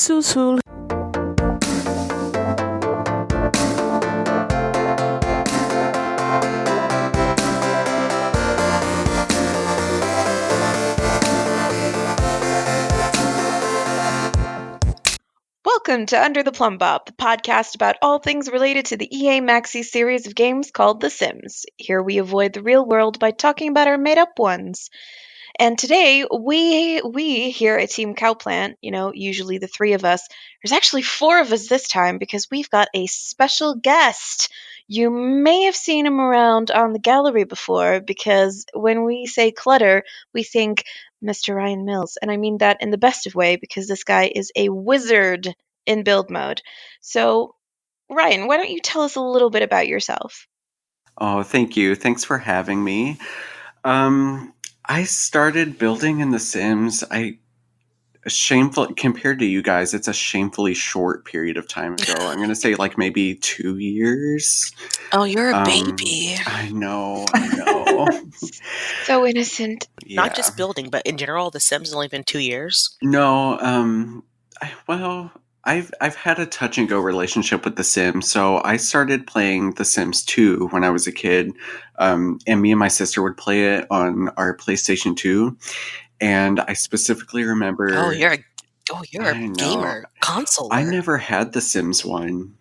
Susul. Welcome to Under the Plumb Bob, the podcast about all things related to the EA Maxi series of games called The Sims. Here we avoid the real world by talking about our made-up ones. And today, we here at Team Cowplant, usually the three of us, there's actually four of us this time because we've got a special guest. You may have seen him around on the gallery before because when we say Clutter, we think Mr. Ryan Mills. And I mean that in the best of way because this guy is a wizard in build mode. So, Ryan, why don't you tell us a little bit about yourself? Oh, thank you. Thanks for having me. I started building in The Sims. Compared to you guys, it's a shamefully short period of time ago. I'm going to say like maybe 2 years. Oh, you're a baby. I know. So innocent. Yeah. Not just building, but in general, The Sims has only been 2 years. No, I've had a touch and go relationship with The Sims. So I started playing The Sims 2 when I was a kid, and me and my sister would play it on our PlayStation 2. And I specifically remember. Oh, you're a gamer, consoler. I never had The Sims 1,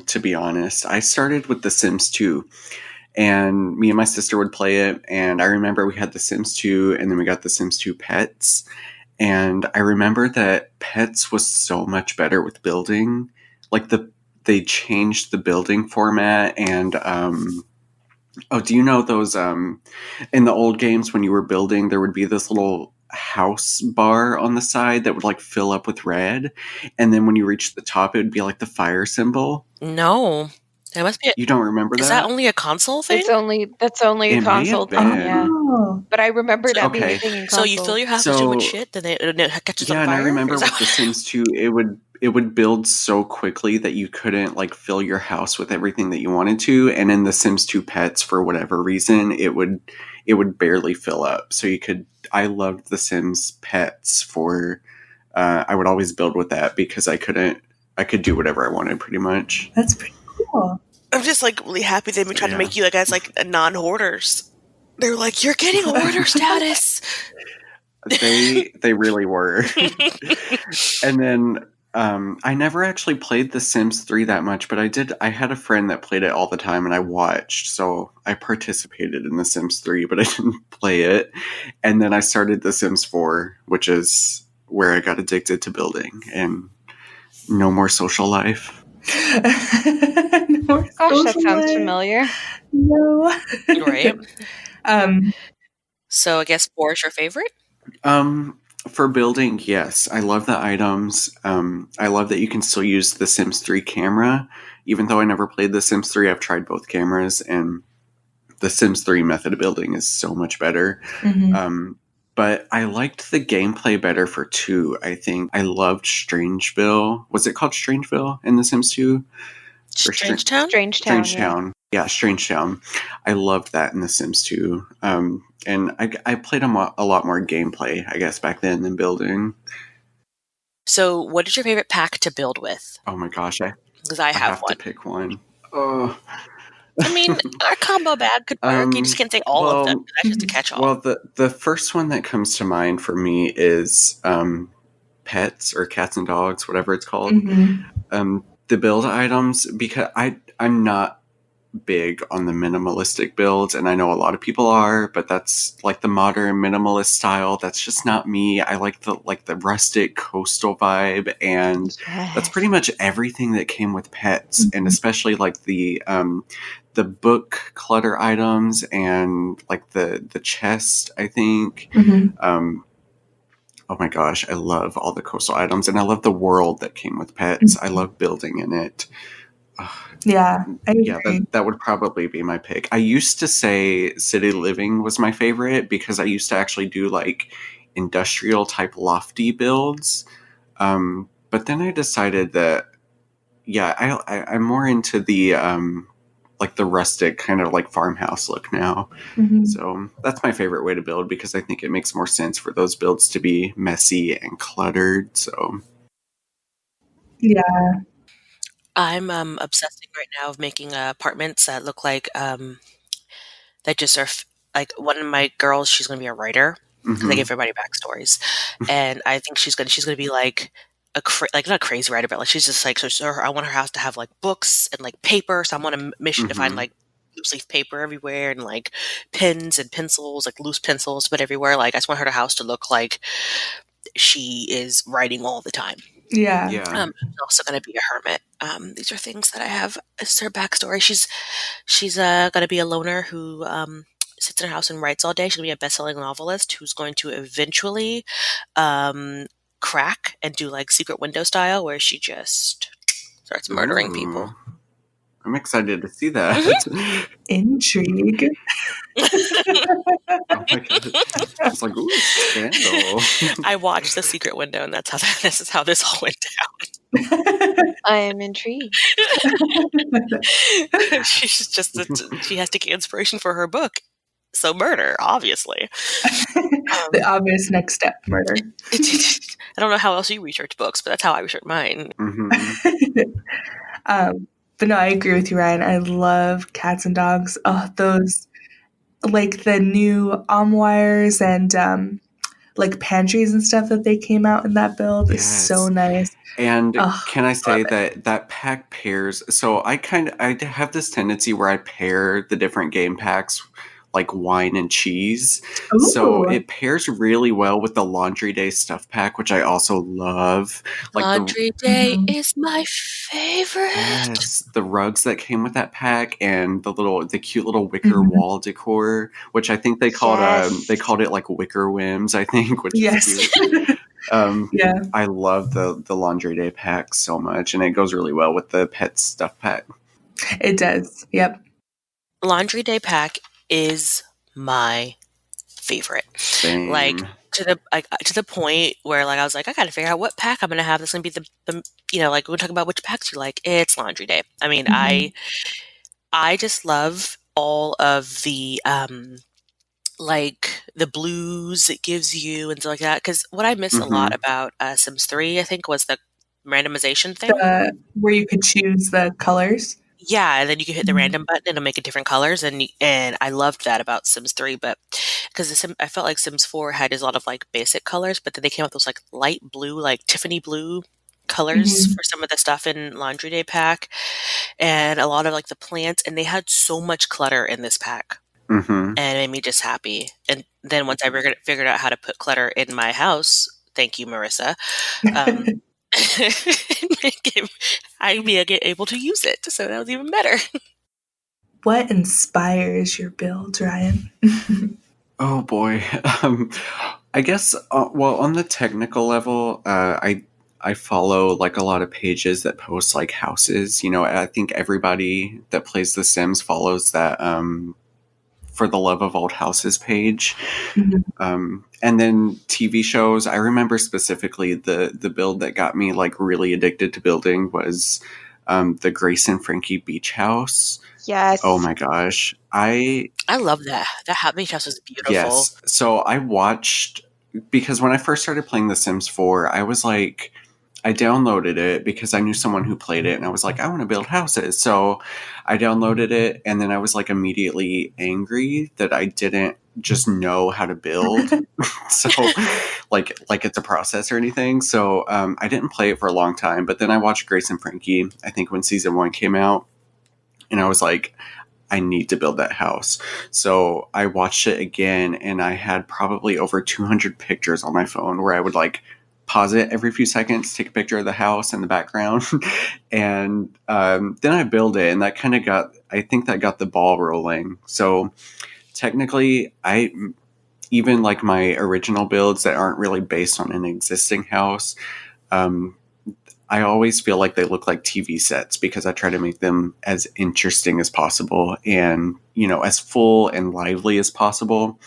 to be honest. I started with The Sims 2. And me and my sister would play it. And I remember we had The Sims 2, and then we got The Sims 2 Pets. And I remember that Pets was so much better with building. Like they changed the building format. And do you know those in the old games when you were building, there would be this little house bar on the side that would like fill up with red, and then when you reach the top, it would be like the fire symbol. No. That must be. You don't remember that? Is that only a console thing? That's only a console thing. Yeah. But I remember that being a thing in console. So you fill your house with too much shit, then it catches on fire? Yeah, and I remember with The Sims 2, it would build so quickly that you couldn't like fill your house with everything that you wanted to. And in The Sims 2 Pets, for whatever reason, it would barely fill up. So I loved The Sims Pets for. I would always build with that because I could do whatever I wanted pretty much. That's pretty cool. I'm just like really happy they've been trying to make you guys like non-hoarders. They're like, you're getting hoarder status. They really were. And then I never actually played The Sims 3 that much, but I had a friend that played it all the time and I watched, so I participated in The Sims 3, but I didn't play it. And then I started The Sims 4, which is where I got addicted to building and no more social life. Gosh, that sounds familiar. No. Right. So I guess 4 is your favorite? For building, yes. I love the items. I love that you can still use the Sims 3 camera. Even though I never played the Sims 3, I've tried both cameras, and the Sims 3 method of building is so much better. Mm-hmm. But I liked the gameplay better for 2, I think. I loved Strangeville. Was it called Strangeville in the Sims 2? Strangetown? Strangetown. Yeah, Strangetown. I loved that in The Sims 2. And I played a lot more gameplay, I guess, back then than building. So what is your favorite pack to build with? Oh my gosh. Because I have one. To pick one. Oh. I mean, our combo bag could work. You just can't say all of them. That's just a catch-all. Well, the first one that comes to mind for me is pets or cats and dogs, whatever it's called. Mm-hmm. The build items, because I'm not big on the minimalistic builds, and I know a lot of people are, but that's like the modern minimalist style. That's just not me. I like the rustic coastal vibe, and that's pretty much everything that came with Pets, mm-hmm. and especially like the book clutter items and like the chest, I think. Mm-hmm. Oh my gosh, I love all the coastal items, and I love the world that came with Pets. Mm-hmm. I love building in it. Yeah, I agree. That would probably be my pick. I used to say City Living was my favorite because I used to actually do like industrial type lofty builds. But then I decided that, I'm more into the like the rustic kind of like farmhouse look now. Mm-hmm. So that's my favorite way to build because I think it makes more sense for those builds to be messy and cluttered. So Yeah. I'm obsessing right now of making apartments that look like that just are like one of my girls. She's going to be a writer because I give everybody backstories, and I think she's gonna be like like not a crazy writer, but like she's just like I want her house to have like books and like paper. So I'm on a mission to find like loose leaf paper everywhere and like pens and pencils, like loose pencils, but everywhere. Like I just want her house to look like she is writing all the time. Yeah. She's also going to be a hermit. These are things that I have as her backstory. She's going to be a loner who sits in her house and writes all day. She's going to be a best-selling novelist who's going to eventually crack and do like Secret Window style, where she just starts murdering people. I'm excited to see that. Intrigue. Oh my god! It's like, ooh, scandal. I watched The Secret Window, and this is how this all went down. I am intrigued. She's just she has to get inspiration for her book, so murder, obviously. The obvious next step, murder. I don't know how else you research books, but that's how I research mine. But no, I agree with you, Ryan. I love cats and dogs. Oh, those, like the new armoires and like pantries and stuff that they came out in that build is so nice. And can I say that pack pairs? So I have this tendency where I pair the different game packs like wine and cheese. Ooh. So it pairs really well with the Laundry Day stuff pack, which I also love. Like Laundry Day is my favorite. Yes, the rugs that came with that pack and the cute little wicker wall decor, which I think they called it like Wicker Whims, I think, which is cute. I love the Laundry Day pack so much, and it goes really well with the pet stuff pack. It does. Yep. Laundry Day pack is my favorite. Same. Like to the point where like I was like, I gotta figure out what pack I'm gonna have. This gonna be the like we're talking about which packs you like. It's Laundry Day. I mean, I just love all of the like the blues it gives you and stuff like that. Because what I miss a lot about Sims 3, I think, was the randomization thing, where you could choose the colors. Yeah, and then you can hit the random button and it'll make it different colors, and I loved that about Sims 3. But because I felt like Sims 4 had a lot of like basic colors, but then they came up with those like light blue, like Tiffany blue colors for some of the stuff in Laundry Day pack, and a lot of like the plants, and they had so much clutter in this pack. And it made me just happy. And then once I figured out how to put clutter in my house, thank you, Marissa, I'd be able to use it. So that was even better. What inspires your build, Ryan? Oh boy. I guess, well, on the technical level, I follow like a lot of pages that post like houses. You know, I think everybody that plays The Sims follows that For the Love of Old Houses page. And then TV shows. I remember specifically the build that got me like really addicted to building was the Grace and Frankie Beach House. Yes. Oh my gosh. I love that. That beach house was beautiful. Yes. So I watched, because when I first started playing The Sims 4, I was like, I downloaded it because I knew someone who played it, and I was like, I want to build houses. So I downloaded it, and then I was like immediately angry that I didn't just know how to build. So like it's a process or anything. So I didn't play it for a long time, but then I watched Grace and Frankie, I think when season 1 came out, and I was like, I need to build that house. So I watched it again, and I had probably over 200 pictures on my phone where I would like pause it every few seconds, take a picture of the house in the background, and then I build it, and that kind of I think that got the ball rolling. So technically, even like my original builds that aren't really based on an existing house, I always feel like they look like TV sets because I try to make them as interesting as possible and, you know, as full and lively as possible.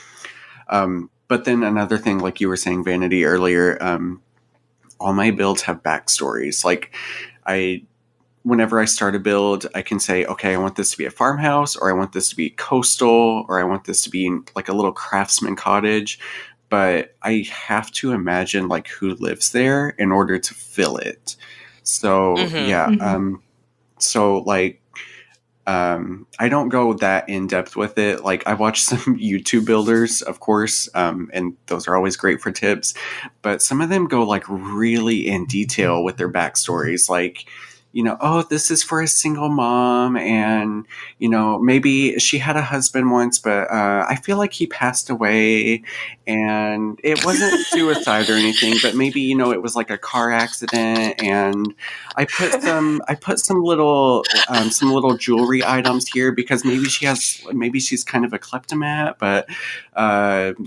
But then another thing, like you were saying, Vanity, earlier, all my builds have backstories. Like whenever I start a build, I can say, okay, I want this to be a farmhouse, or I want this to be coastal, or I want this to be like a little craftsman cottage. But I have to imagine like who lives there in order to fill it. So yeah, so like I don't go that in depth with it. Like I watch some YouTube builders, of course, and those are always great for tips. But some of them go like really in detail with their backstories, like, you know, oh, this is for a single mom, and you know, maybe she had a husband once, but I feel like he passed away, and it wasn't suicide or anything, but maybe, you know, it was like a car accident, and I put some little jewelry items here because maybe she's kind of a kleptomat, but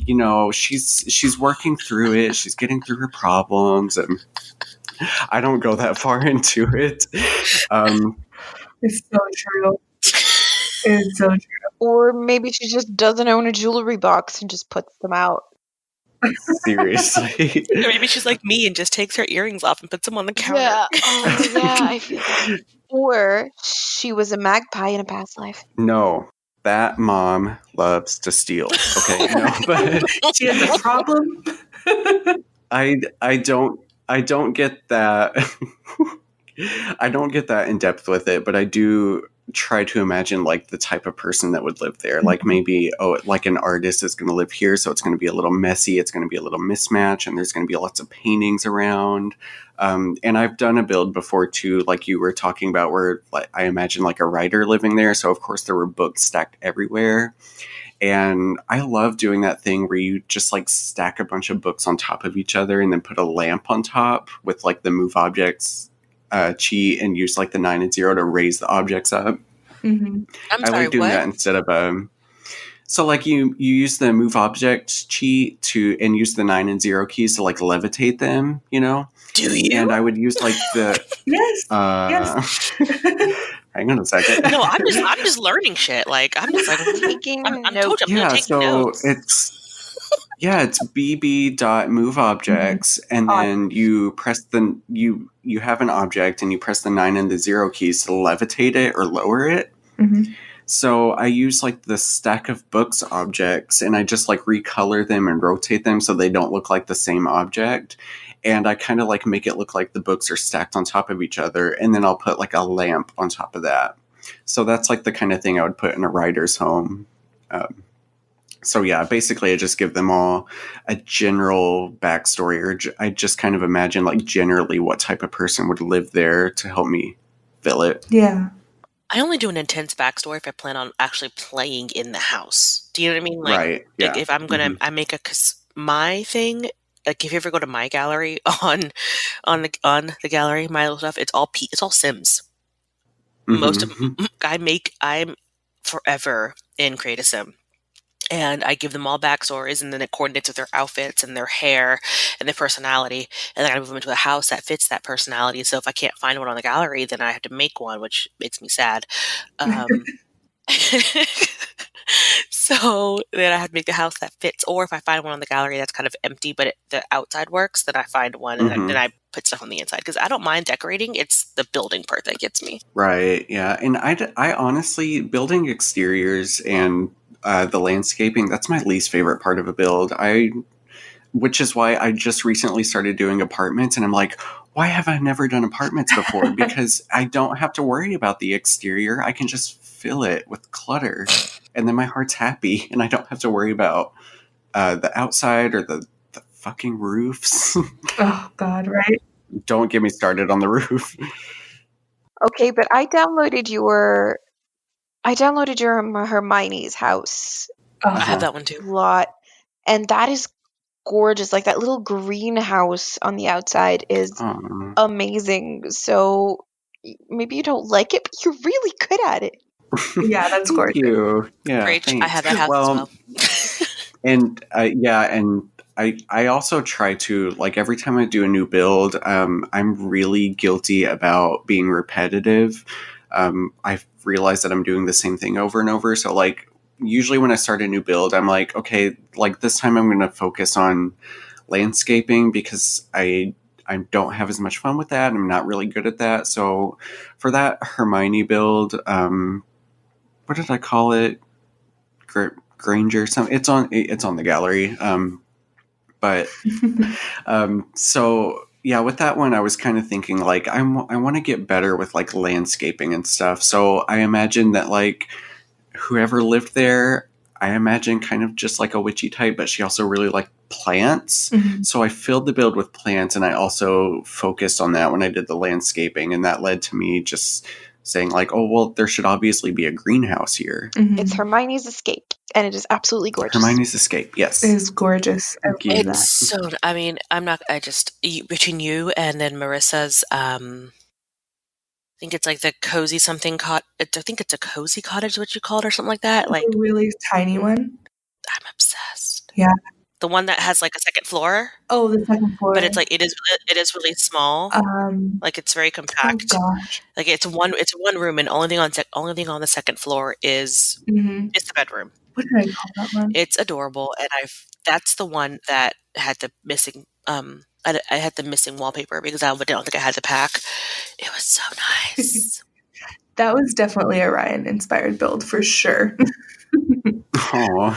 you know, she's working through it, she's getting through her problems, and I don't go that far into it. It's so true. It's so true. Or maybe she just doesn't own a jewelry box and just puts them out. Seriously. Or maybe she's like me and just takes her earrings off and puts them on the counter. Yeah. Oh, yeah, I feel that. Or she was a magpie in a past life. No, that mom loves to steal. Okay, no, but She has a problem. I don't get that. I don't get that in depth with it, but I do try to imagine like the type of person that would live there. Like maybe, oh, like an artist is going to live here, so it's going to be a little messy. It's going to be a little mismatch, and there's going to be lots of paintings around. And I've done a build before too, like you were talking about, where like I imagine like a writer living there. So of course there were books stacked everywhere. And I love doing that thing where you just like stack a bunch of books on top of each other and then put a lamp on top with like the move objects cheat and use like the 9 and 0 to raise the objects up. I'm I sorry, like doing what? that instead of so like you use the move object cheat to and use the 9 and 0 keys to like levitate them, you know? Do you? And I would use like the Yes. Yes. hang on a second. No, I'm just learning shit. Like I'm just like Taking I'm notes. told you I'm gonna take notes. it's bb.moveobjects, and then you press the you have an object and you press the 9 and the 0 keys to levitate it or lower it. So I use like the stack of books objects and I just like recolor them and rotate them so they don't look like the same object. And I kind of like make it look like the books are stacked on top of each other. And then I'll put like a lamp on top of that. So that's like the kind of thing I would put in a writer's home. So yeah, basically I just give them all a general backstory, or I just kind of imagine like generally what type of person would live there to help me fill it. Yeah. I only do an intense backstory if I plan on actually playing in the house. Do you know what I mean? Like, Right. Yeah. like if I'm gonna, I make cause my thing. Like if you ever go to my gallery on the gallery, my little stuff, it's all Sims. Most of I'm forever in Create a Sim. And I give them all backstories, and then it coordinates with their outfits and their hair and their personality. And then I move them into a house that fits that personality. So if I can't find one on the gallery, then I have to make one, which makes me sad. So then I have to make the house that fits. Or if I find one on the gallery that's kind of empty, but the outside works, then I find one and then I put stuff on the inside. Because I don't mind decorating. It's the building part that gets me. Right. Yeah. And I honestly, building exteriors and the landscaping, that's my least favorite part of a build. Which is why I just recently started doing apartments, and I'm like, why have I never done apartments before? Because I don't have to worry about the exterior. I can just fill it with clutter, and then my heart's happy, and I don't have to worry about the outside or the fucking roofs. Oh God, right? Don't get me started on the roof. Okay, but I downloaded your Hermione's house I have that one too. lot, and that is gorgeous. Like that little greenhouse on the outside is amazing. So maybe you don't like it, but you're really good at it. Yeah, that's gorgeous. Thank you. Yeah, Great. thanks. I have that house as well. And I also try to, like, every time I do a new build, I'm really guilty about being repetitive. I've realized that I'm doing the same thing over and over. So, like, usually when I start a new build, I'm like, okay, like this time I'm going to focus on landscaping because I don't have as much fun with that. I'm not really good at that. So for that Hermione build, what did I call it? Granger. It's on the gallery. But so with that one, I was kind of thinking like I want to get better with like landscaping and stuff. So I imagine that like whoever lived there, I imagine kind of just like a witchy type, but she also really liked plants. Mhm. So I filled the build with plants, and I also focused on that when I did the landscaping, and that led to me just saying like, oh well, there should obviously be a greenhouse here. Mhm. It's Hermione's escape, and it is absolutely gorgeous. Hermione's escape, yes. It is gorgeous. I Thank you. love It's that. so. I mean, between you and then Marissa's. I think it's like the cozy something I think it's a cozy cottage, what you call it, or something like that. Like, A really tiny one. I'm obsessed. Yeah. The one that has like a second floor, Oh, the second floor. but it's like it is really small. Like it's very Oh compact. gosh. Like it's one room, and only thing on the second floor is Mhm. the bedroom. What did I call that one? It's adorable, and that's the one that had the missing I had the missing wallpaper because I don't think I had the pack. It was so nice. That was definitely a Ryan inspired build for sure. Aw.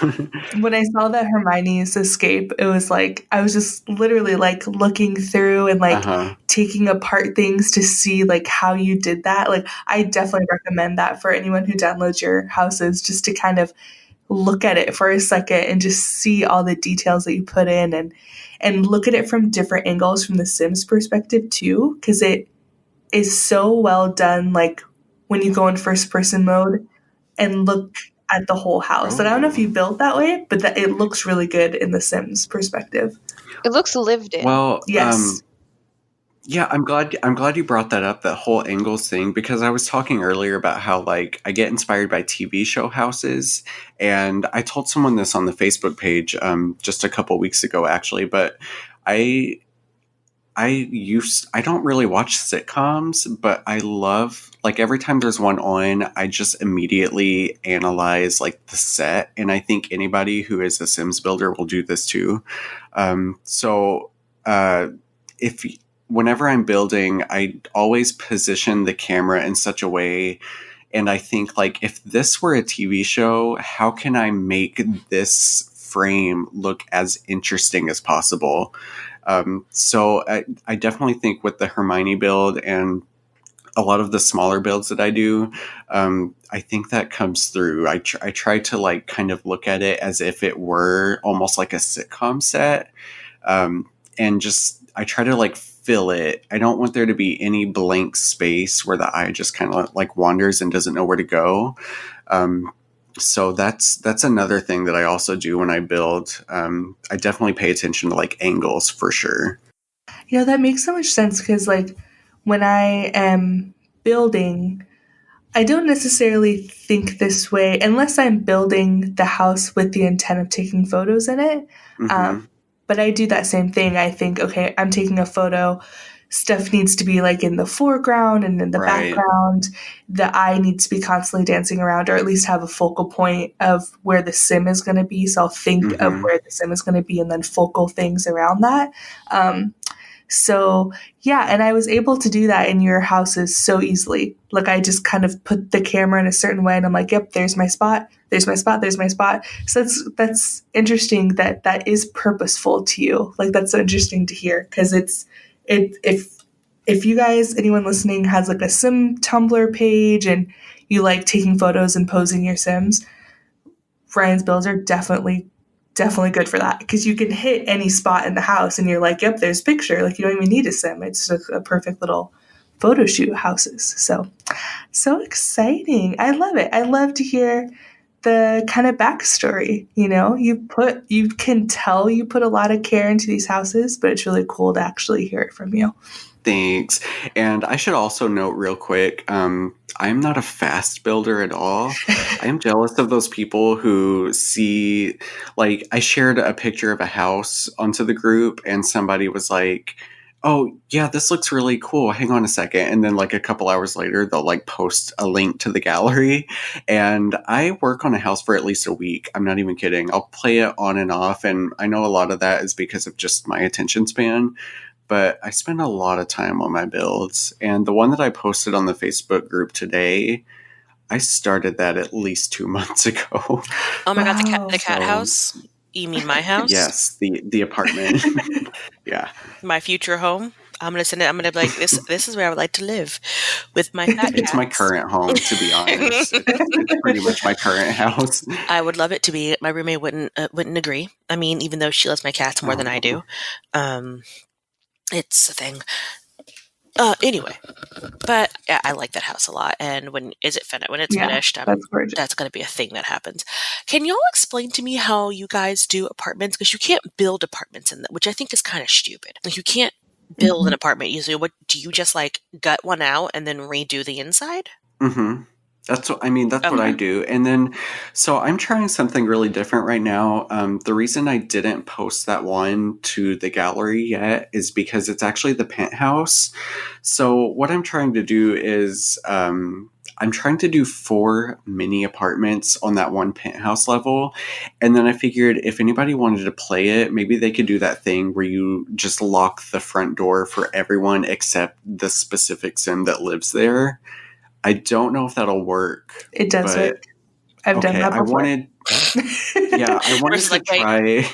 When I saw that Hermione's escape, it was like I was just literally like looking through and like taking apart things to see like how you did that. Like I definitely recommend that for anyone who downloads your houses, just to kind of look at it for a second and just see all the details that you put in, and look at it from different angles from the Sims perspective too, because it is so well done. Like when you go in first person mode and look at the whole house. And I don't know if you built that way, but that it looks really good in the Sims perspective. It looks lived in. Well, Yes. yeah, I'm glad you brought that up, that whole angles thing, because I was talking earlier about how like I get inspired by TV show houses, and I told someone this on the Facebook page just a couple weeks ago actually, but I don't really watch sitcoms, but I love like every time there's one on, I just immediately analyze like the set, and I think anybody who is a Sims builder will do this too. So if whenever I'm building, I always position the camera in such a way, and I think like if this were a TV show, how can I make this frame look as interesting as possible? So I definitely think with the Hermione build and a lot of the smaller builds that I do, I think that comes through. I try to like kind of look at it as if it were almost like a sitcom set, and just I try to like fill it. I don't want there to be any blank space where the eye just kind of like wanders and doesn't know where to go. So that's another thing that I also do when I build. I definitely pay attention to like angles for sure. You know, that makes so much sense because like when I am building, I don't necessarily think this way unless I'm building the house with the intent of taking photos in it. But I do that same thing. I think, okay, I'm taking a photo. Stuff needs to be like in the foreground and in the background. The eye needs to be constantly dancing around, or at least have a focal point of where the sim is going to be. So I'll think of where the sim is going to be and then focal things around that. So yeah, and I was able to do that in your houses so easily. Like I just kind of put the camera in a certain way, and I'm like, "Yep, there's my spot. There's my spot. There's my spot." So that's interesting that is purposeful to you. Like that's so interesting to hear because if you guys, anyone listening, has like a Sim Tumblr page and you like taking photos and posing your Sims, Ryan's builds are definitely good for that because you can hit any spot in the house and you're like, yep, there's a picture. Like you don't even need a sim. It's just a perfect little photo shoot houses. So exciting. I love it. I love to hear the kind of backstory. You know, you can tell you put a lot of care into these houses, but it's really cool to actually hear it from you. Thanks. And I should also note real quick, I'm not a fast builder at all. I am jealous of those people who see, like, I shared a picture of a house onto the group and somebody was like, oh, yeah, this looks really cool. Hang on a second. And then like a couple hours later, they'll like post a link to the gallery. And I work on a house for at least a week. I'm not even kidding. I'll play it on and off. And I know a lot of that is because of just my attention span. But I spend a lot of time on my builds. And the one that I posted on the Facebook group today, I started that at least 2 months ago. Oh my God, the cat house? You mean my house? Yes, the apartment. Yeah. My future home? I'm gonna send it. I'm gonna be like, this is where I would like to live with my fat cats. It's my current home, to be honest. It's pretty much my current house. I would love it to be. My roommate wouldn't agree. I mean, even though she loves my cats more than I do, it's a thing. Anyway, but yeah, I like that house a lot. And when it's finished, that's gorgeous. That's going to be a thing that happens. Can y'all explain to me how you guys do apartments? Because you can't build apartments in them, which I think is kind of stupid. Like, you can't build an apartment usually. What do you just like gut one out and then redo the inside? Mm-hmm. That's what I do. And then, so I'm trying something really different right now. The reason I didn't post that one to the gallery yet is because it's actually the penthouse. So what I'm trying to do is, I'm trying to do 4 mini apartments on that one penthouse level. And then I figured if anybody wanted to play it, maybe they could do that thing where you just lock the front door for everyone except the specific sim that lives there. I don't know if that'll work. It does work. I've done that before. I wanted to try.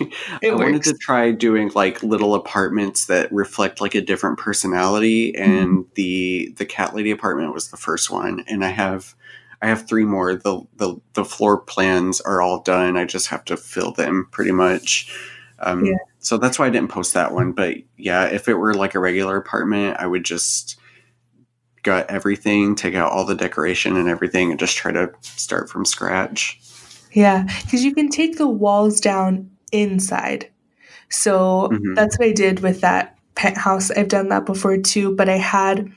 I wanted to try doing like little apartments that reflect like a different personality, and the cat lady apartment was the first one, and I have 3 more. The floor plans are all done. I just have to fill them pretty much. So that's why I didn't post that one. But yeah, if it were like a regular apartment, I would just gut everything, take out all the decoration and everything, and just try to start from scratch. Yeah, because you can take the walls down inside. So that's what I did with that penthouse. I've done that before too, but I had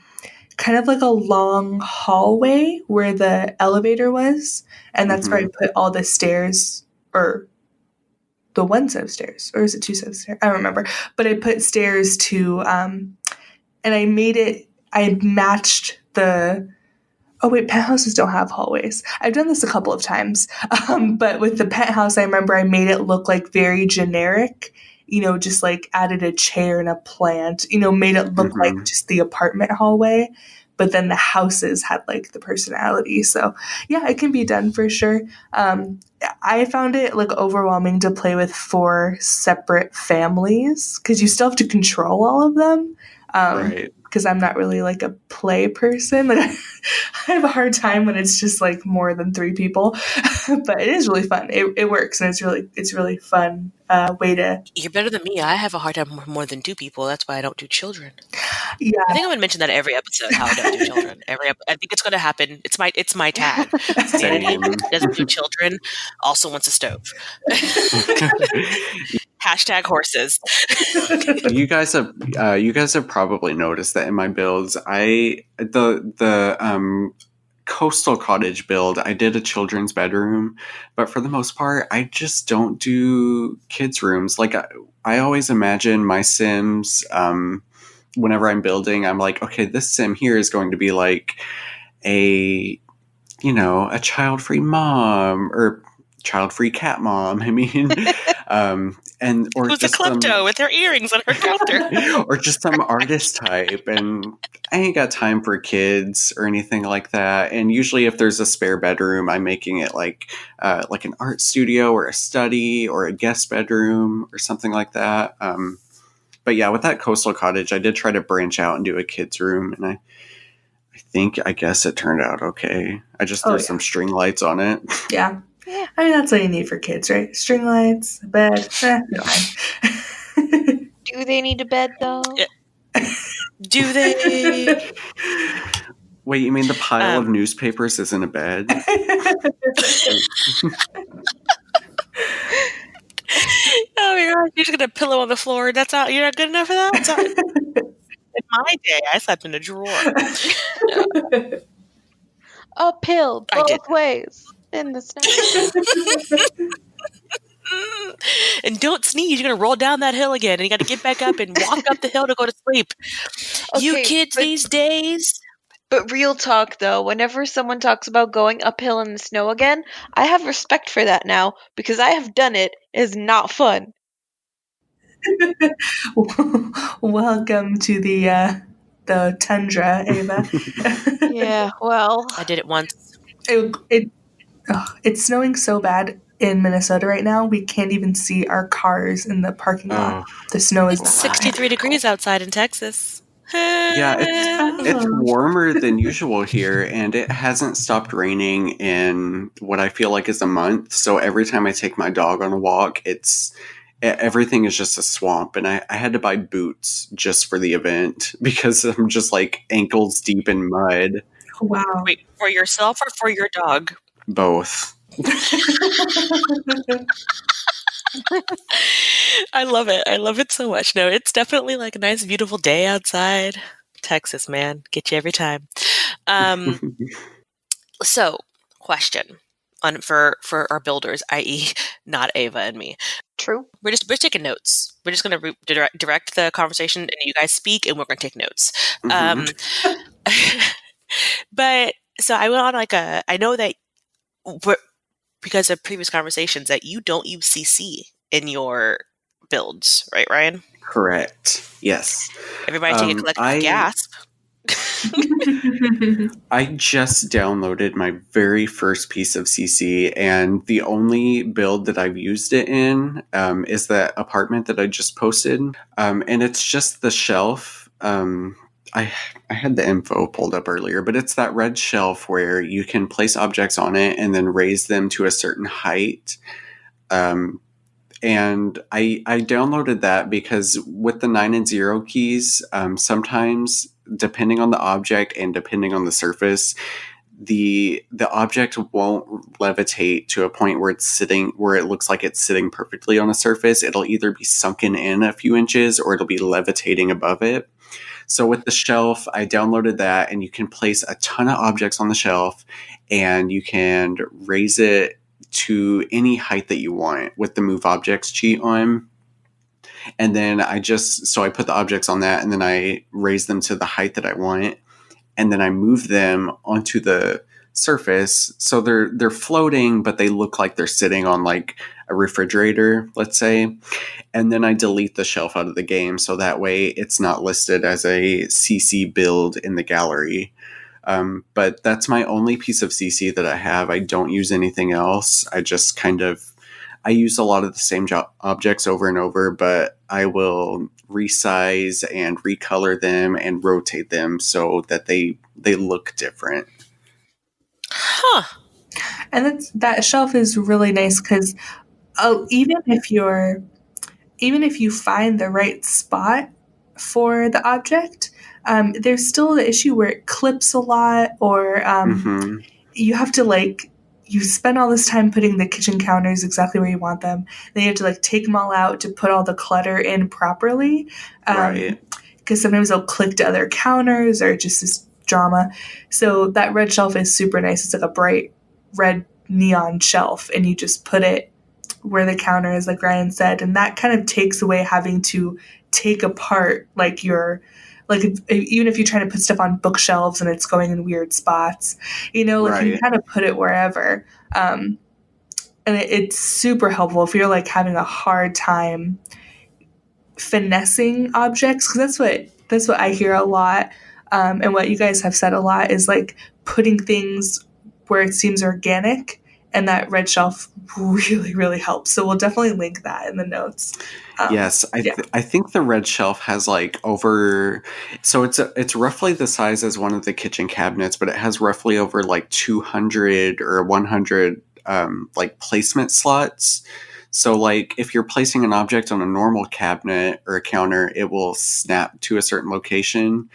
kind of like a long hallway where the elevator was, and that's where I put all the stairs, or the 1 set of stairs, or is it 2 set of stairs? I don't remember. But I put stairs to, and I matched the. Oh wait, penthouses don't have hallways. I've done this a couple of times, but with the penthouse, I remember I made it look like very generic. Just like added a chair and a plant. Made it look like just the apartment hallway, but then the houses had like the personality. So yeah, it can be done for sure. I found it like overwhelming to play with 4 separate families because you still have to control all of them. Right. Because I'm not really like a play person. Like, I have a hard time when it's just like more than 3 people, but it is really fun. It works, and it's really fun way to. You're better than me. I have a hard time with more than 2 people. That's why I don't do children. Yeah, I think I'm gonna mention that every episode. How I don't do children. I think it's gonna happen. It's my tag. Sandy doesn't do children. Also wants a stove. Hashtag horses. You guys have probably noticed that in my builds, the coastal cottage build, I did a children's bedroom, but for the most part, I just don't do kids' rooms. Like I always imagine my Sims. Whenever I'm building, I'm like, okay, this Sim here is going to be like a child-free mom or child-free cat mom. I mean, or who's just a klepto with her earrings on her counter, or just some artist type. And I ain't got time for kids or anything like that. And usually, if there's a spare bedroom, I'm making it like an art studio or a study or a guest bedroom or something like that. But yeah, with that coastal cottage, I did try to branch out and do a kids' room, and I guess it turned out okay. I just threw some string lights on it. Yeah. I mean, that's what you need for kids, right? String lights, a bed. Do they need a bed, though? Do they? Wait, you mean the pile of newspapers isn't a bed? Oh my gosh, you're just gonna pillow on the floor. That's not. You're not good enough for that. In my day, I slept in a drawer. Uphill, both ways, in the snow. And don't sneeze. You're gonna roll down that hill again, and you got to get back up and walk up the hill to go to sleep. You kids these days. But real talk, though, whenever someone talks about going uphill in the snow again, I have respect for that now because I have done it. It is not fun. Welcome to the tundra, Ava. Yeah, well, I did it once. It's snowing so bad in Minnesota right now. We can't even see our cars in the parking lot. The snow is 63 degrees outside in Texas. Yeah, it's warmer than usual here, and it hasn't stopped raining in what I feel like is a month. So every time I take my dog on a walk, everything is just a swamp, and I had to buy boots just for the event because I'm just like ankles deep in mud. Wow. Wait, for yourself or for your dog? Both. I love it. I love it so much. No, it's definitely like a nice, beautiful day outside. Texas, man, get you every time. So, question for our builders, i.e., not Ava and me. True. We're taking notes. We're just going to direct the conversation, and you guys speak, and we're going to take notes. But so I went on like I know that because of previous conversations that you don't use CC in your builds, right, Ryan? Correct. Yes. Everybody take a collective gasp. I just downloaded my very first piece of CC, and the only build that I've used it in is that apartment that I just posted. And it's just the shelf. I had the info pulled up earlier, but it's that red shelf where you can place objects on it and then raise them to a certain height. And I downloaded that because with the 9 and 0 keys, sometimes depending on the object and depending on the surface, the object won't levitate to a point where it looks like it's sitting perfectly on a surface. It'll either be sunken in a few inches or it'll be levitating above it. So with the shelf, I downloaded that, and you can place a ton of objects on the shelf, and you can raise it to any height that you want with the move objects cheat on. And then I put the objects on that, and then I raise them to the height that I want, and then I move them onto the surface. So they're floating, but they look like they're sitting on like a refrigerator, let's say. And then I delete the shelf out of the game, so that way it's not listed as a CC build in the gallery. But that's my only piece of CC that I have. I don't use anything else. I use a lot of the same objects over and over, but I will resize and recolor them and rotate them so that they look different. Huh. And that shelf is really nice because even if you find the right spot for the object, there's still the issue where it clips a lot, or you have to you spend all this time putting the kitchen counters exactly where you want them. Then you have to take them all out to put all the clutter in properly. Right. Because sometimes they'll click to other counters or just this drama. So that red shelf is super nice. It's like a bright red neon shelf, and you just put it where the counter is, like Ryan said, and that kind of takes away having to take apart even if you're trying to put stuff on bookshelves and it's going in weird spots, you can kind of put it wherever. And it's super helpful if you're having a hard time finessing objects, because that's what I hear a lot, and what you guys have said a lot is putting things where it seems organic. And that red shelf really, really helps. So we'll definitely link that in the notes. Yes, I think the red shelf has so it's roughly the size as one of the kitchen cabinets, but it has roughly over 200 or 100 placement slots. So if you're placing an object on a normal cabinet or a counter, it will snap to a certain location.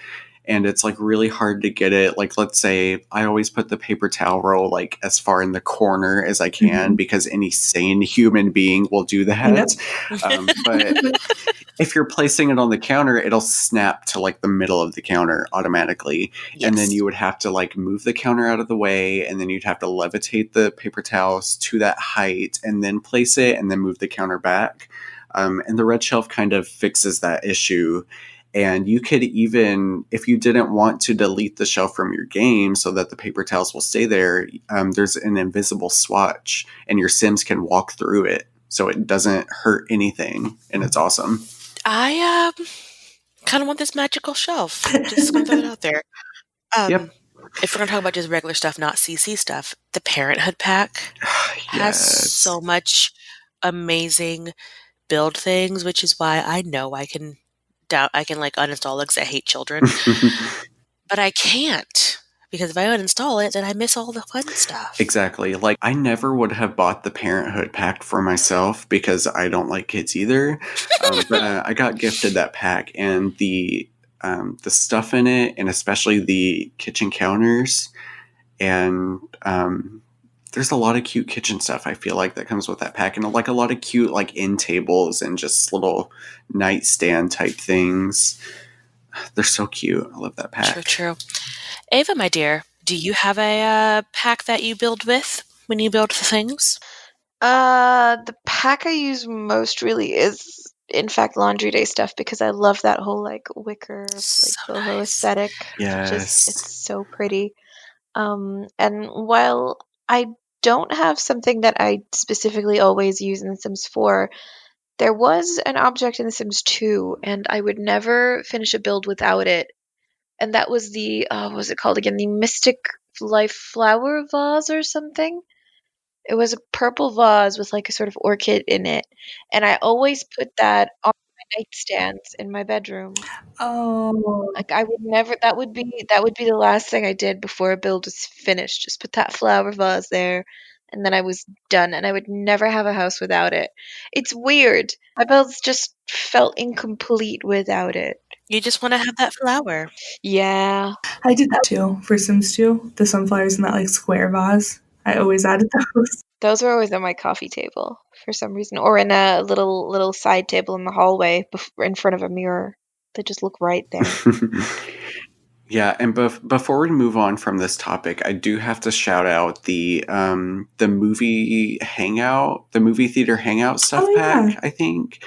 And it's really hard to get it. Let's say I always put the paper towel roll as far in the corner as I can, because any sane human being will do that. Yep. But if you're placing it on the counter, it'll snap to the middle of the counter automatically. Yes. And then you would have to move the counter out of the way, and then you'd have to levitate the paper towels to that height and then place it and then move the counter back. And the red shelf kind of fixes that issue. And you could even, if you didn't want to delete the shelf from your game so that the paper towels will stay there, there's an invisible swatch, and your Sims can walk through it so it doesn't hurt anything, and it's awesome. I kind of want this magical shelf. Just going to throw it out there. Yep. If we're going to talk about just regular stuff, not CC stuff, the Parenthood pack has so much amazing build things, which is why I know I can uninstall it because I hate children. But I can't, because if I uninstall it, then I miss all the fun stuff. Exactly. Like, I never would have bought the Parenthood pack for myself because I don't like kids either. But I got gifted that pack, and the stuff in it, and especially the kitchen counters, and there's a lot of cute kitchen stuff, I feel like, that comes with that pack, and like a lot of cute like end tables and just little nightstand type things. They're so cute. I love that pack. True. Ava, my dear, do you have a pack that you build with when you build the things? The pack I use most really is, in fact, laundry day stuff, because I love that whole like wicker, like So boho nice. aesthetic. Yes. It's so pretty. And while I don't have something that I specifically always use in The Sims 4, there was an object in The Sims 2, and I would never finish a build without it. And that was the, what was it called again? The Mystic Life Flower Vase or something? It was a purple vase with like a sort of orchid in it. And I always put that on my nightstands in my bedroom. Oh. Like I would never, that would be the last thing I did before a build was finished. Just put that flower vase there, and then I was done, and I would never have a house without it. It's weird. My builds just felt incomplete without it. You just want to have that flower. Yeah. I did that too for Sims 2. The sunflowers in that like square vase. I always added those. Those were always on my coffee table for some reason, or in a little side table in the hallway in front of a mirror. They just look right there. Yeah, and before we move on from this topic, I do have to shout out the movie hangout, the movie theater hangout stuff pack. I think.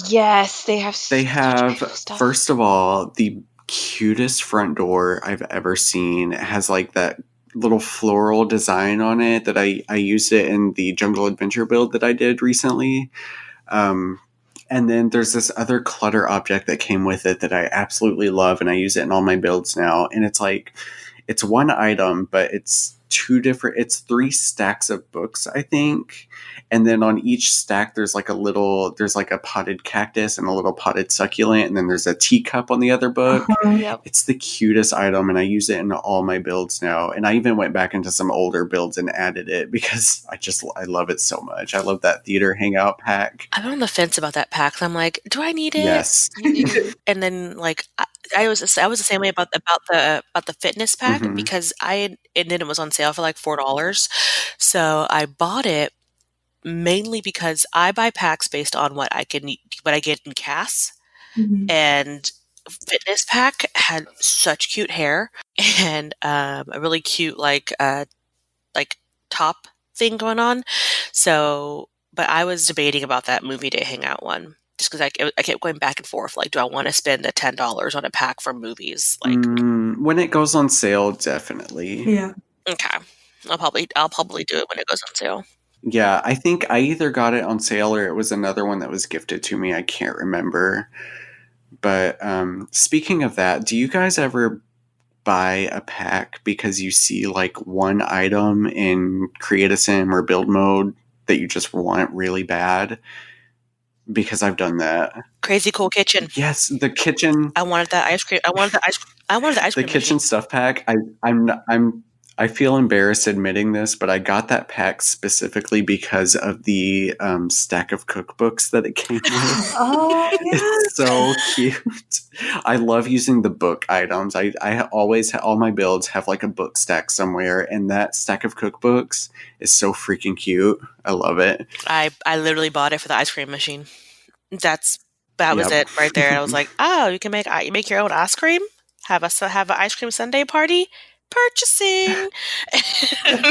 Yes, they have. They such have, beautiful stuff. first of all, the cutest front door I've ever seen. It has like that little floral design on it that I used it in the Jungle Adventure build that I did recently. And then there's this other clutter object that came with it that I absolutely love, and I use it in all my builds now. And it's like, it's one item, but it's it's 3 stacks of books, I think. And then on each stack, there's like a potted cactus and a little potted succulent, and then there's a teacup on the other book. Yep. It's the cutest item, and I use it in all my builds now. And I even went back into some older builds and added it because I love it so much. I love that theater hangout pack. I'm on the fence about that pack. I'm like, do I need it? Yes. And then like I was the same way about the fitness pack, Mhm. because it was on sale for like $4. So I bought it mainly because I buy packs based on what I get in CAS. Mhm. And fitness pack had such cute hair and a really cute like top thing going on. So, but I was debating about that movie day hangout one, just because I kept going back and forth. Like, do I want to spend the $10 on a pack for movies? Like, when it goes on sale, definitely. Yeah. okay, I'll probably do it when it goes on sale. Yeah, I think I either got it on sale or it was another one that was gifted to me. I can't remember. But speaking of that, do you guys ever buy a pack because you see like one item in Create a Sim or build mode that you just want really bad? Because I've done that. Crazy Cool Kitchen. Yes, the kitchen. I wanted that ice cream. I wanted the ice cream. The kitchen stuff pack. I feel embarrassed admitting this, but I got that pack specifically because of the stack of cookbooks that it came with. Oh, It's so cute. I love using the book items. I always, all my builds have like a book stack somewhere, and that stack of cookbooks is so freaking cute. I love it. I literally bought it for the ice cream machine. That was Yep. it right there. And I was like, oh, you can make your own ice cream? Have an ice cream sundae party? Purchasing. And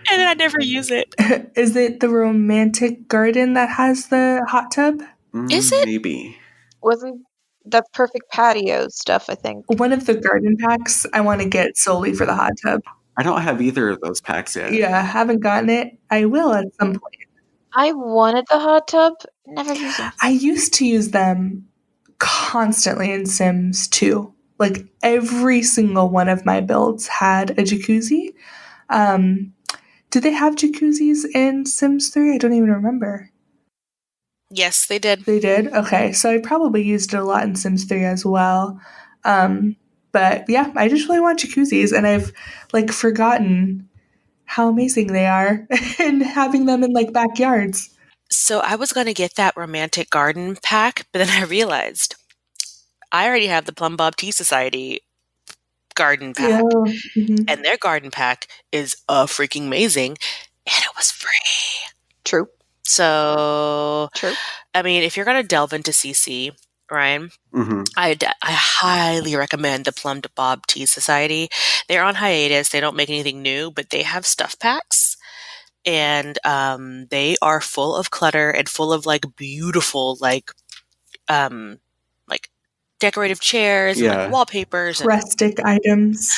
then I never use it. Is it the romantic garden that has the hot tub? Is it? Maybe. Wasn't that perfect patio stuff, I think. One of the garden packs I want to get solely for the hot tub. I don't have either of those packs yet. Yeah, I haven't gotten it. I will at some point. I wanted the hot tub, never used them. I used to use them constantly in Sims 2. Like every single one of my builds had a jacuzzi. Did they have jacuzzis in Sims 3? I don't even remember. Yes, they did. They did? Okay, so I probably used it a lot in Sims 3 as well. But yeah, I just really want jacuzzis, and I've like forgotten how amazing they are and having them in like backyards. So I was going to get that romantic garden pack, but then I realized I already have the Plum Bob Tea Society garden pack. Yeah. Mm-hmm. And their garden pack is freaking amazing. And it was free. True. So, True. I mean, if you're going to delve into CC, Ryan, Mm-hmm. I highly recommend the Plum Bob Tea Society. They're on hiatus. They don't make anything new, but they have stuff packs. And they are full of clutter and full of like beautiful like decorative chairs and Yeah. like wallpapers. And Rustic items.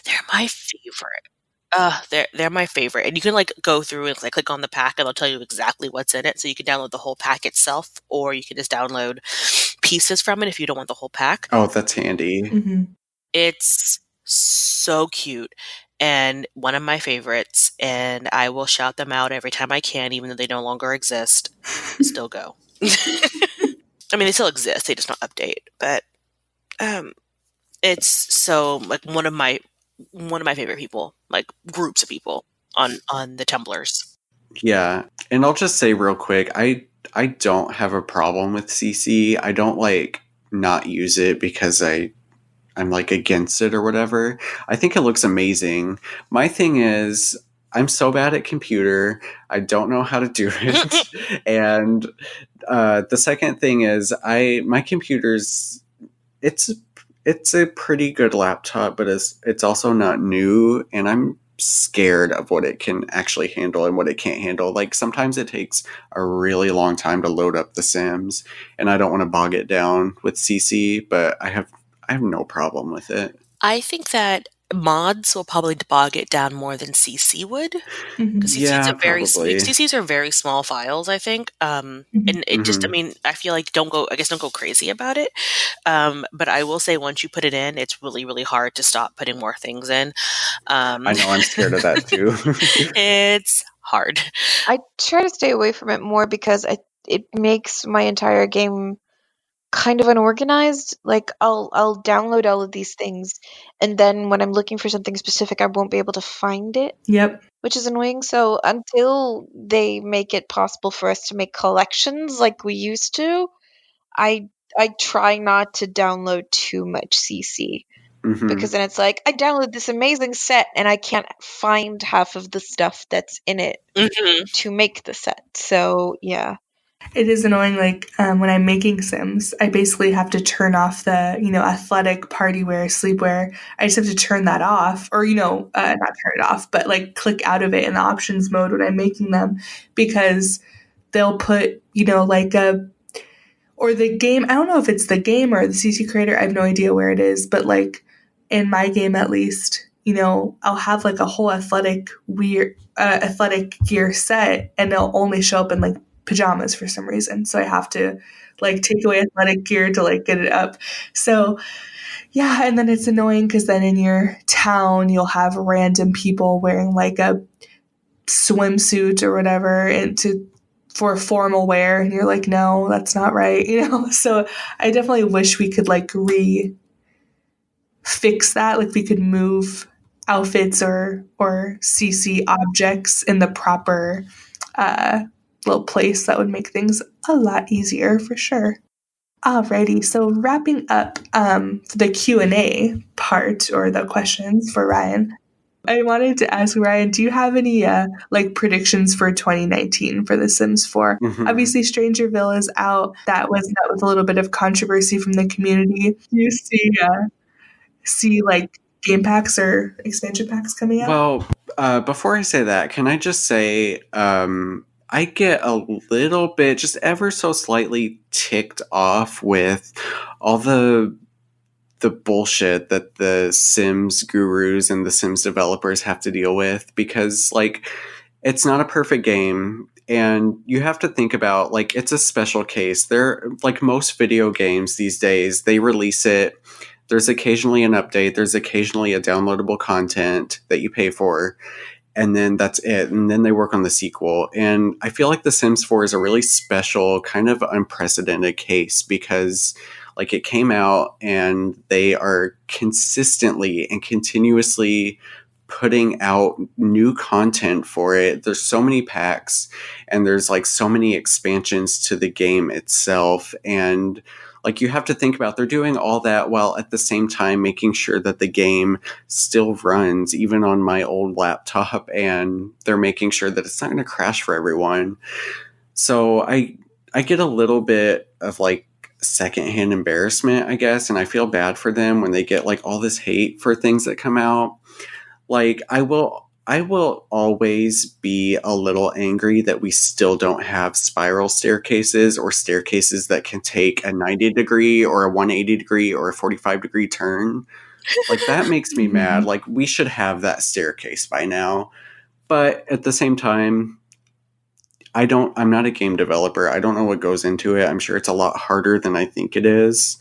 they're my favorite. They're my favorite, and you can like go through and like click on the pack, and they'll tell you exactly what's in it. So you can download the whole pack itself, or you can just download pieces from it if you don't want the whole pack. Oh, that's handy. Mm-hmm. It's so cute and one of my favorites, and I will shout them out every time I can, even though they no longer exist. Still go. I mean, they still exist; they just don't update. But it's so like one of my favorite people, like groups of people on the Tumblrs. Yeah, and I'll just say real quick, I don't have a problem with CC. I don't like not use it because I'm like against it or whatever. I think it looks amazing. My thing is I'm so bad at computer. I don't know how to do it. And the second thing is my computer's it's a pretty good laptop, but it's also not new, and I'm scared of what it can actually handle and what it can't handle. Like sometimes it takes a really long time to load up The Sims, and I don't want to bog it down with CC, but I have no problem with it. I think that mods will probably bog it down more than CC would. Because Yeah, probably. CCs are very small files, I think. And it just, I mean, I feel like don't go crazy about it. But I will say once you put it in, it's really, really hard to stop putting more things in. I know, I'm scared of that too. It's hard. I try to stay away from it more because it makes my entire game kind of unorganized. Like I'll download all of these things, and then when I'm looking for something specific, I won't be able to find it. Yep. Which is annoying. So until they make it possible for us to make collections like we used to, I try not to download too much CC. Because then it's like, I downloaded this amazing set and I can't find half of the stuff that's in it to make the set. So, yeah. It is annoying, like, when I'm making Sims, I basically have to turn off the, athletic party wear, sleepwear. I just have to turn that off, or, not turn it off, but, like, click out of it in the options mode when I'm making them, because they'll put, or the game, I don't know if it's the game or the CC creator, I have no idea where it is, but, like, in my game at least, I'll have, like, a whole athletic gear set, and it'll only show up in, like, pajamas for some reason. So I have to like take away athletic gear to like get it up. So yeah, and then it's annoying because then in your town you'll have random people wearing like a swimsuit or whatever for formal wear, and you're like, no, that's not right, So I definitely wish we could like fix that, like we could move outfits or CC objects in the proper little place. That would make things a lot easier for sure. Alrighty, so wrapping up the Q&A part, or the questions for Ryan, I wanted to ask Ryan, do you have any like predictions for 2019 for The Sims 4? Obviously, Strangerville is out. That was met with a little bit of controversy from the community. Do you see like game packs or expansion packs coming out? Well, before I say that, can I just say I get a little bit, just ever so slightly ticked off with all the bullshit that the Sims gurus and the Sims developers have to deal with, because like it's not a perfect game, and you have to think about like it's a special case. They're like most video games these days, they release it. There's occasionally an update. There's occasionally a downloadable content that you pay for. and then that's it. And then they work on the sequel. And I feel like The Sims 4 is a really special, kind of unprecedented case because like it came out and they are consistently and continuously putting out new content for it. There's so many packs and there's like so many expansions to the game itself. And like you have to think about they're doing all that while at the same time making sure that the game still runs even on my old laptop, and they're making sure that it's not going to crash for everyone. So I get a little bit of like secondhand embarrassment, I guess, and I feel bad for them when they get like all this hate for things that come out. Like I will always be a little angry that we still don't have spiral staircases or staircases that can take a 90-degree or a 180-degree or a 45-degree turn. Like that makes me mad. Like we should have that staircase by now. But at the same time, I'm not a game developer. I don't know what goes into it. I'm sure it's a lot harder than I think it is.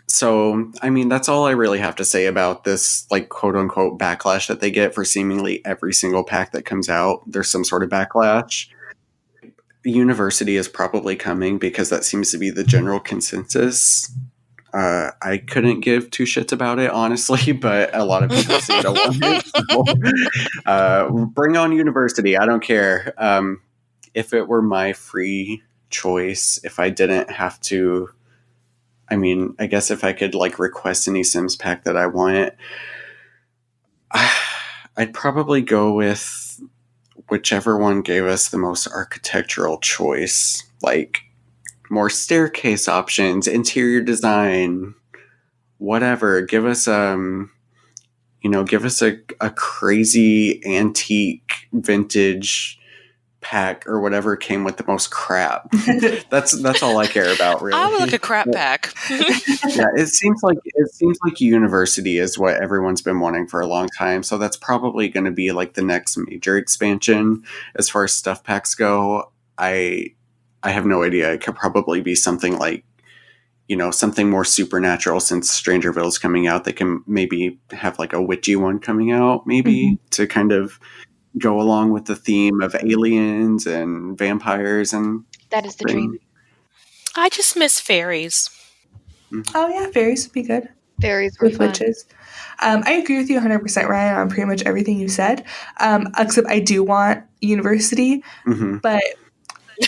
So, I mean, that's all I really have to say about this, like, quote unquote backlash that they get for seemingly every single pack that comes out. There's some sort of backlash. The university is probably coming because that seems to be the general consensus. I couldn't give two shits about it, honestly, but a lot of people seem to want it. So, bring on university. I don't care. If it were my free choice, if I didn't have to, I mean, I guess if I could like request any Sims pack that I want, I'd probably go with whichever one gave us the most architectural choice, like more staircase options, interior design, whatever. Give us give us a crazy antique vintage pack or whatever came with the most crap. That's all I care about, really. I would like a crap pack. Yeah, it seems like university is what everyone's been wanting for a long time. So that's probably going to be like the next major expansion as far as stuff packs go. I have no idea. It could probably be something like, something more supernatural since Strangerville's coming out. They can maybe have like a witchy one coming out, maybe to kind of go along with the theme of aliens and vampires and that is the dream. I just miss fairies. Oh yeah, fairies would be good. Fairies were with fun. witches. I agree with you 100%, Ryan, on pretty much everything you said. Except I do want university, but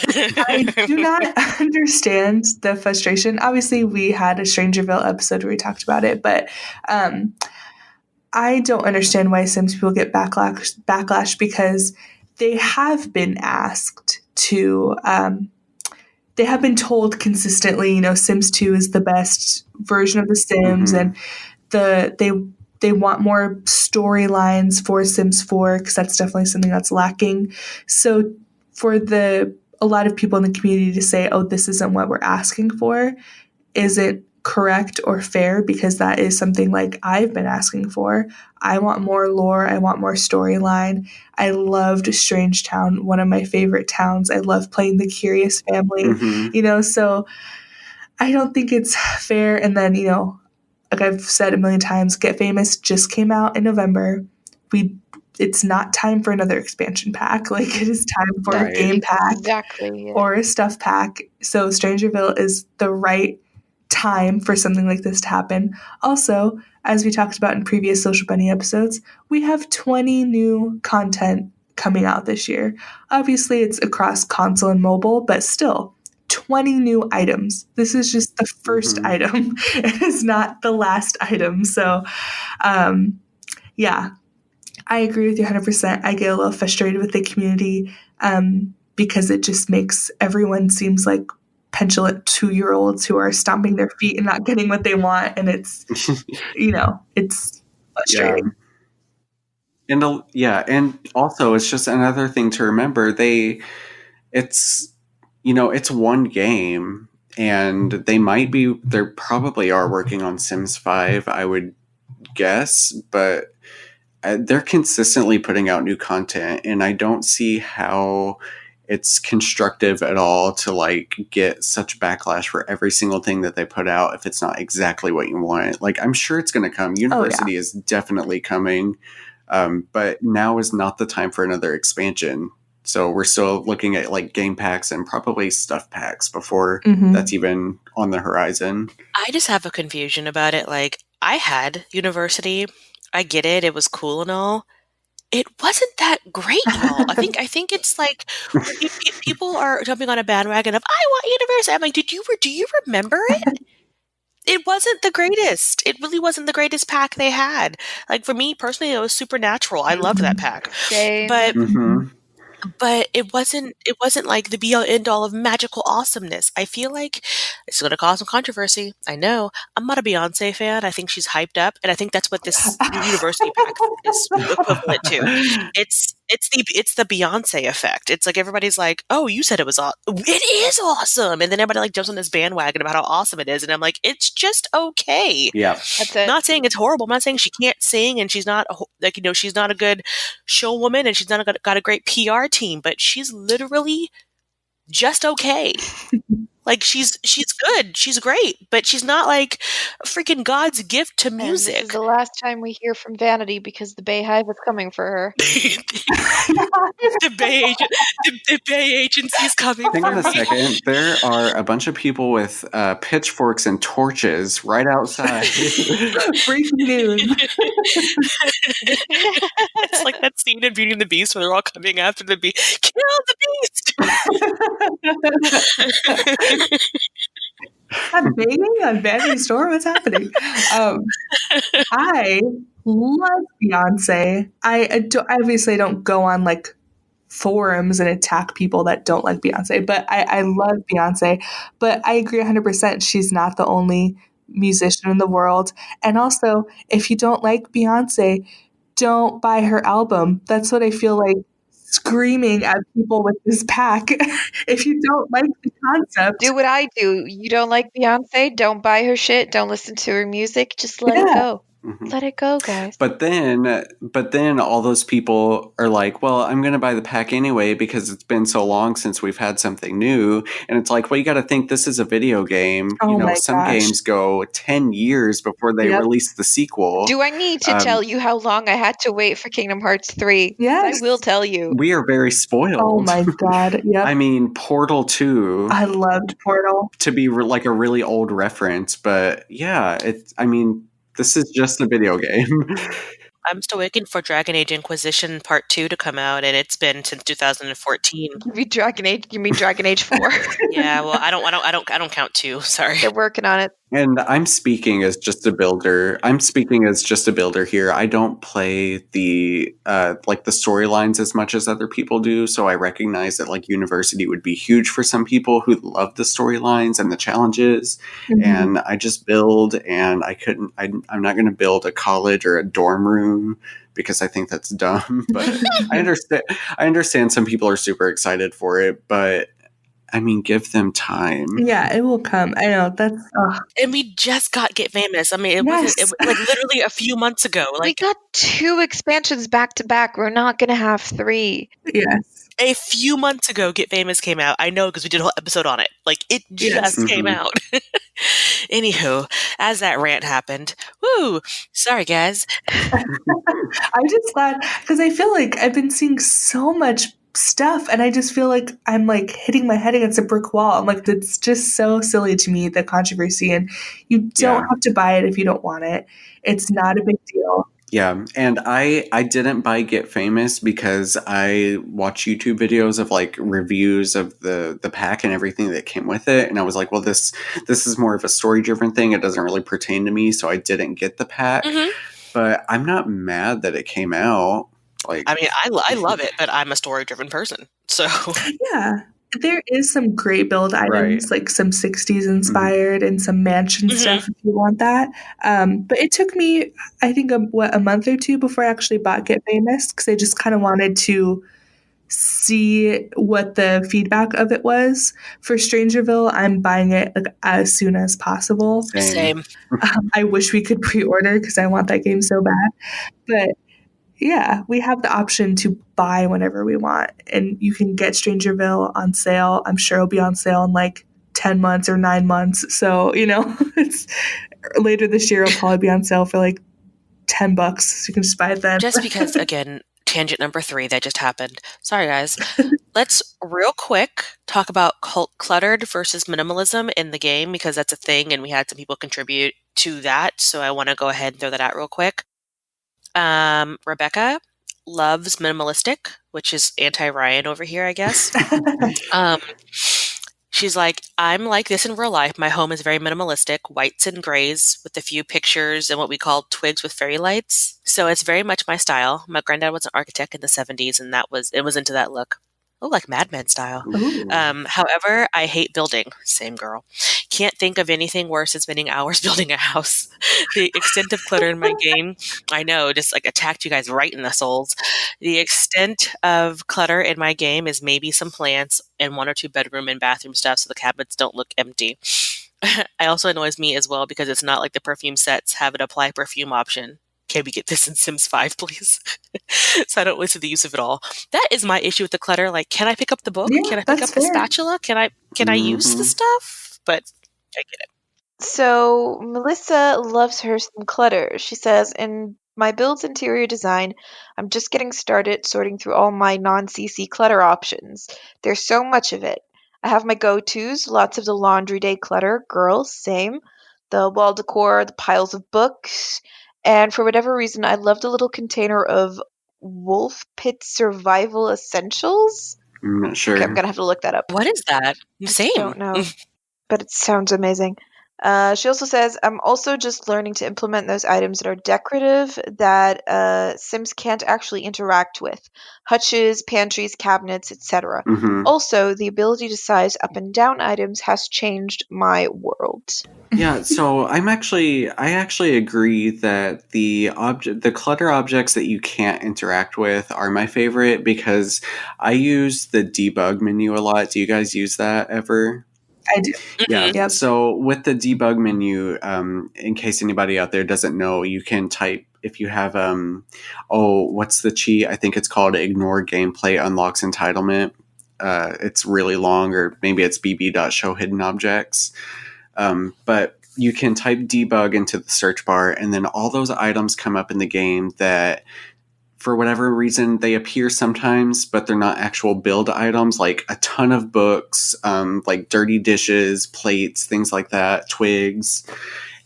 I do not understand the frustration. Obviously, we had a Strangerville episode where we talked about it, but I don't understand why Sims people get backlash because they have been asked to. They have been told consistently, Sims 2 is the best version of The Sims, and they want more storylines for Sims 4 because that's definitely something that's lacking. So for a lot of people in the community to say, "Oh, this isn't what we're asking for," isn't correct or fair because that is something like I've been asking for. I want more lore. I want more storyline. I loved Strangetown, one of my favorite towns. I love playing the Curious Family, so I don't think it's fair. And then, like I've said a million times, Get Famous just came out in November. It's not time for another expansion pack. Like it is time for a game pack or a stuff pack. So Strangerville is the right time for something like this to happen. Also, as we talked about in previous Social Bunny episodes, we have 20 new content coming out this year. Obviously, it's across console and mobile, but still, 20 new items. This is just the first item. It is not the last item. So, yeah, I agree with you 100%. I get a little frustrated with the community because it just makes everyone seems like petulant 2-year-olds who are stomping their feet and not getting what they want, and it's it's frustrating. And also it's just another thing to remember. It's one game, and they probably are working on Sims 5, I would guess, but they're consistently putting out new content, and I don't see how it's constructive at all to like get such backlash for every single thing that they put out if it's not exactly what you want. Like I'm sure it's going to come. University is definitely coming. But now is not the time for another expansion. So we're still looking at like game packs and probably stuff packs before that's even on the horizon. I just have a confusion about it. Like, I had university. I get it. It was cool and all. It wasn't that great, y'all. I think it's like people are jumping on a bandwagon of I want university. I'm like, do you remember it? It wasn't the greatest. It really wasn't the greatest pack they had. Like, for me personally, it was Supernatural. I loved that pack. Same. But it wasn't like the be all end all of magical awesomeness. I feel like it's going to cause some controversy. I know. I'm not a Beyonce fan. I think she's hyped up, and I think that's what this university pack is equivalent to. It's the Beyonce effect. It's like everybody's like, "Oh, you said it was it is awesome," and then everybody like jumps on this bandwagon about how awesome it is, and I'm like, "It's just okay." Yeah, That's it. I'm not saying it's horrible. I'm not saying she can't sing and she's not she's not a good showwoman and she's not got a great PR team, but she's literally just okay. Like she's good, she's great, but she's not like freaking God's gift to And music. this is the last time we hear from Vanity because the Bayhive is coming for her. the Bay Agency is coming hang for on a me. second. There are a bunch of people with pitchforks and torches right outside. Breaking news. It's like that scene in Beauty and the Beast where they're all coming after the beast. Kill the beast! I'm banging on Vanity Store. What's happening? I love Beyonce. I obviously don't go on like forums and attack people that don't like Beyonce, but I love Beyonce. But I agree 100%. She's not the only musician in the world. And also, if you don't like Beyonce, don't buy her album. That's what I feel like screaming at people with this pack. If you don't like the concept, Do what I do. You don't like Beyonce? Don't buy her shit. Don't listen to her music. Just let it go. Let it go, guys. But then all those people are like, well, I'm going to buy the pack anyway because it's been so long since we've had something new. And it's like, well, you got to think this is a video game. Oh my some gosh. games go 10 years before they Yep. release the sequel. Do I need to tell you how long I had to wait for Kingdom Hearts 3? Yes. I will tell you. We are very spoiled. Oh my God. Yep. I mean, Portal 2 I loved Portal. to be like a really old reference, but yeah, this is just a video game. I'm still waiting for Dragon Age Inquisition Part 2 to come out, and it's been since 2014. You mean Dragon Age 4? Yeah, well, I don't count 2. Sorry. They're working on it. And I'm speaking as just a builder. Here. I don't play the the storylines as much as other people do. So I recognize that like university would be huge for some people who love the storylines and the challenges. And I just build, and I'm not going to build a college or a dorm room because I think that's dumb. But I understand some people are super excited for it, but I mean, give them time. Yeah, it will come. I know that's. And we just got Get Famous. I mean, it was like literally a few months ago. We got 2 expansions back to back. We're not going to have 3. Yes. A few months ago, Get Famous came out. I know because we did a whole episode on it. Like, it just came out. Anywho, as that rant happened, woo, sorry guys. I'm just glad because I feel like I've been seeing so much stuff and I just feel like I'm like hitting my head against a brick wall. I'm like, it's just so silly to me, the controversy, and you don't have to buy it if you don't want it. It's not a big deal. Yeah, and I didn't buy Get Famous because I watch YouTube videos of like reviews of the pack and everything that came with it, and I was like, well, this is more of a story driven thing. It doesn't really pertain to me, so I didn't get the pack. But I'm not mad that it came out. Like, I mean, I love it, but I'm a story driven person, so yeah. There is some great build items, like some 60s inspired and some mansion stuff if you want that. But it took me, I think, a month or 2 before I actually bought Get Famous because I just kind of wanted to see what the feedback of it was. For Strangerville, I'm buying it like as soon as possible. Same. I wish we could pre-order because I want that game so bad. But yeah, we have the option to buy whenever we want. And you can get Strangerville on sale. I'm sure it'll be on sale in like 10 months or 9 months. So, it's later this year, it'll probably be on sale for like $10, so you can just buy it then. Just because, again, tangent number 3 that just happened. Sorry, guys. Let's real quick talk about cluttered versus minimalism in the game, because that's a thing and we had some people contribute to that. So I want to go ahead and throw that out real quick. Rebecca loves minimalistic, which is anti-Ryan over here, I guess. She's like, I'm like this in real life. My home is very minimalistic, whites and grays with a few pictures and what we call twigs with fairy lights. So it's very much my style. My granddad was an architect in the 70s, and it was into that look. Oh, like Mad Men style. However, I hate building. Same girl. Can't think of anything worse than spending hours building a house. The extent of clutter in my game, I know, just like attacked you guys right in the souls. The extent of clutter in my game is maybe some plants and 1 or 2 bedroom and bathroom stuff so the cabinets don't look empty. It also annoys me as well because it's not like the perfume sets have an apply perfume option. Can we get this in Sims 5, please? So I don't listen to the use of it all. That is my issue with the clutter. Like, can I pick up the book? Yeah, Can I pick up the spatula? Can I use the stuff? But I get it. So Melissa loves her some clutter. She says, in my build's interior design, I'm just getting started sorting through all my non-CC clutter options. There's so much of it. I have my go-tos, lots of the laundry day clutter, girls, same. The wall decor, the piles of books, and for whatever reason, I love the little container of Wolf Pit Survival Essentials. I'm not sure. Okay, I'm gonna have to look that up. What is that? Same. I don't know, but it sounds amazing. She also says, I'm also just learning to implement those items that are decorative that Sims can't actually interact with. Hutches, pantries, cabinets, etc. Also, the ability to size up and down items has changed my world. Yeah, so I actually agree that the clutter objects that you can't interact with are my favorite because I use the debug menu a lot. Do you guys use that ever? I do. Yeah. Yep. So with the debug menu, in case anybody out there doesn't know, you can type if you have what's the cheat? I think it's called ignore gameplay unlocks entitlement. It's really long, or maybe it's bb.show hidden objects. But you can type debug into the search bar, and then all those items come up in the game that, for whatever reason, they appear sometimes, but they're not actual build items, like a ton of books, like dirty dishes, plates, things like that, twigs.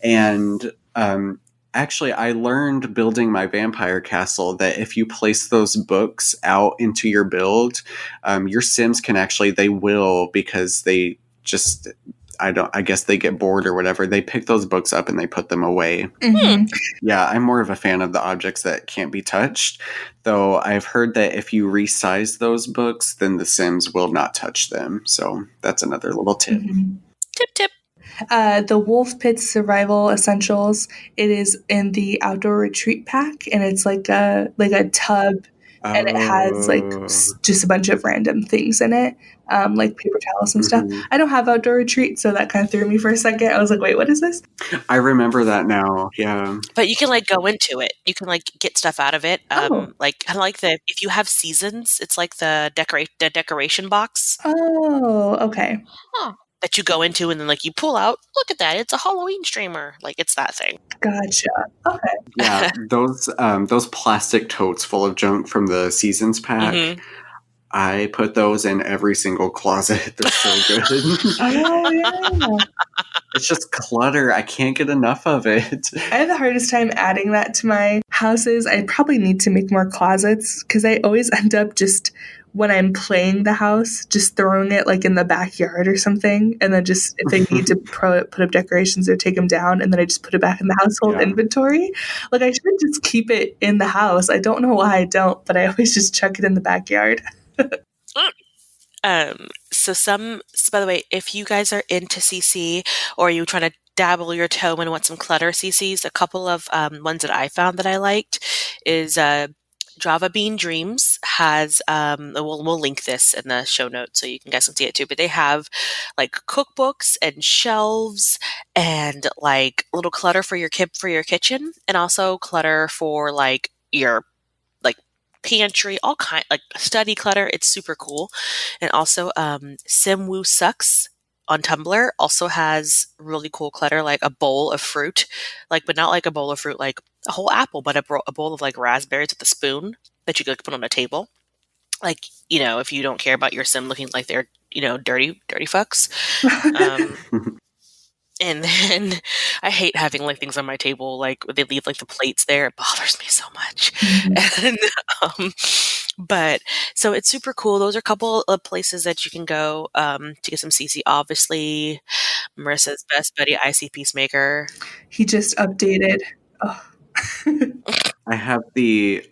And actually, I learned building my vampire castle that if you place those books out into your build, your Sims they will, because they just... I guess they get bored or whatever. They pick those books up and they put them away. Yeah, I'm more of a fan of the objects that can't be touched. Though I've heard that if you resize those books, then the Sims will not touch them. So that's another little tip. Tip. The Wolf Pit Survival Essentials. It is in the outdoor retreat pack, and it's like a tub, and it has like just a bunch of random things in it, like paper towels and stuff. I don't have outdoor retreat, so that kind of threw me for a second. I was like, wait, what is this? I remember that now. Yeah. But you can like go into it. You can like get stuff out of it. Like kind of like if you have seasons, it's like the decoration box. Oh, okay. That you go into and then like you pull out, look at that, it's a Halloween streamer. Like it's that thing. Gotcha. Okay. Yeah, those plastic totes full of junk from the seasons pack. I put those in every single closet. They're so good. Oh, yeah. It's just clutter. I can't get enough of it. I have the hardest time adding that to my houses. I probably need to make more closets because I always end up just, when I'm playing the house, just throwing it like in the backyard or something. And then just, if I need to put up decorations or take them down, and then I just put it back in the household inventory. Like, I should just keep it in the house. I don't know why I don't, but I always just chuck it in the backyard. So by the way, if you guys are into CC or you trying to dabble your toe and want some clutter CCs, a couple of ones that I found that I liked is Java Bean Dreams has, we'll link this in the show notes so you guys can see it too, but they have like cookbooks and shelves and like little clutter for your kitchen, and also clutter for like your pantry, all kind, like study clutter. It's super cool. And also Simwoo Sucks on Tumblr also has really cool clutter, like a bowl of fruit, like, but not like a bowl of fruit, like a whole apple, but a bowl of like raspberries with a spoon that you could like, put on a table. Like, you know, if you don't care about your sim looking like they're, you know, dirty fucks. And then I hate having like things on my table, like they leave like the plates there. It bothers me so much. And, but so it's super cool. Those are a couple of places that you can go to get some CC. Obviously, Marissa's best buddy, IC Peacemaker. He just updated. Oh. I have the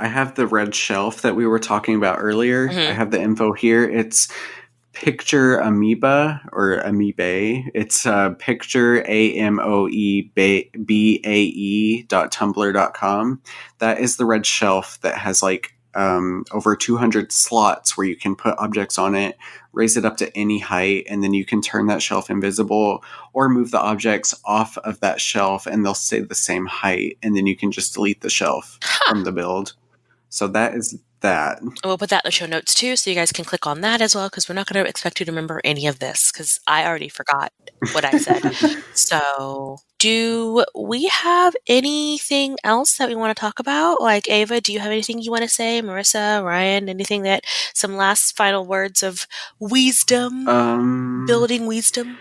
red shelf that we were talking about earlier. I have the info here. It's Picture Amoeba or Amoebae. It's picture AMOEBAE.tumblr.com. That is the red shelf that has like over 200 slots where you can put objects on it, raise it up to any height, and then you can turn that shelf invisible or move the objects off of that shelf and they'll stay the same height, and then you can just delete the shelf from the build. So that is that. We'll put that in the show notes too, so you guys can click on that as well, because we're not going to expect you to remember any of this, because I already forgot what I said. So, do we have anything else that we want to talk about? Like, Ava, do you have anything you want to say? Marissa, Ryan, anything that, some last final words of wisdom? Building wisdom?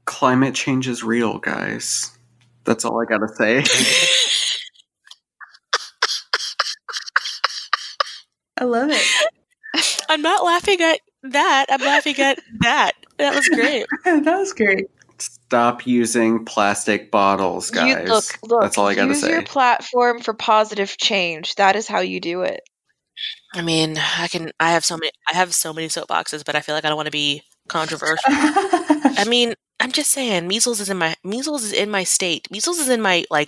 Climate change is real, guys. That's all I gotta say. I love it. I'm not laughing at that. I'm laughing at that. That was great. That was great. Stop using plastic bottles, guys. Look, that's all I gotta use say. your platform for positive change. That is how you do it. I mean, I have so many soapboxes, but I feel like I don't want to be controversial. I mean, I'm just saying, measles is in my state. Measles is in my in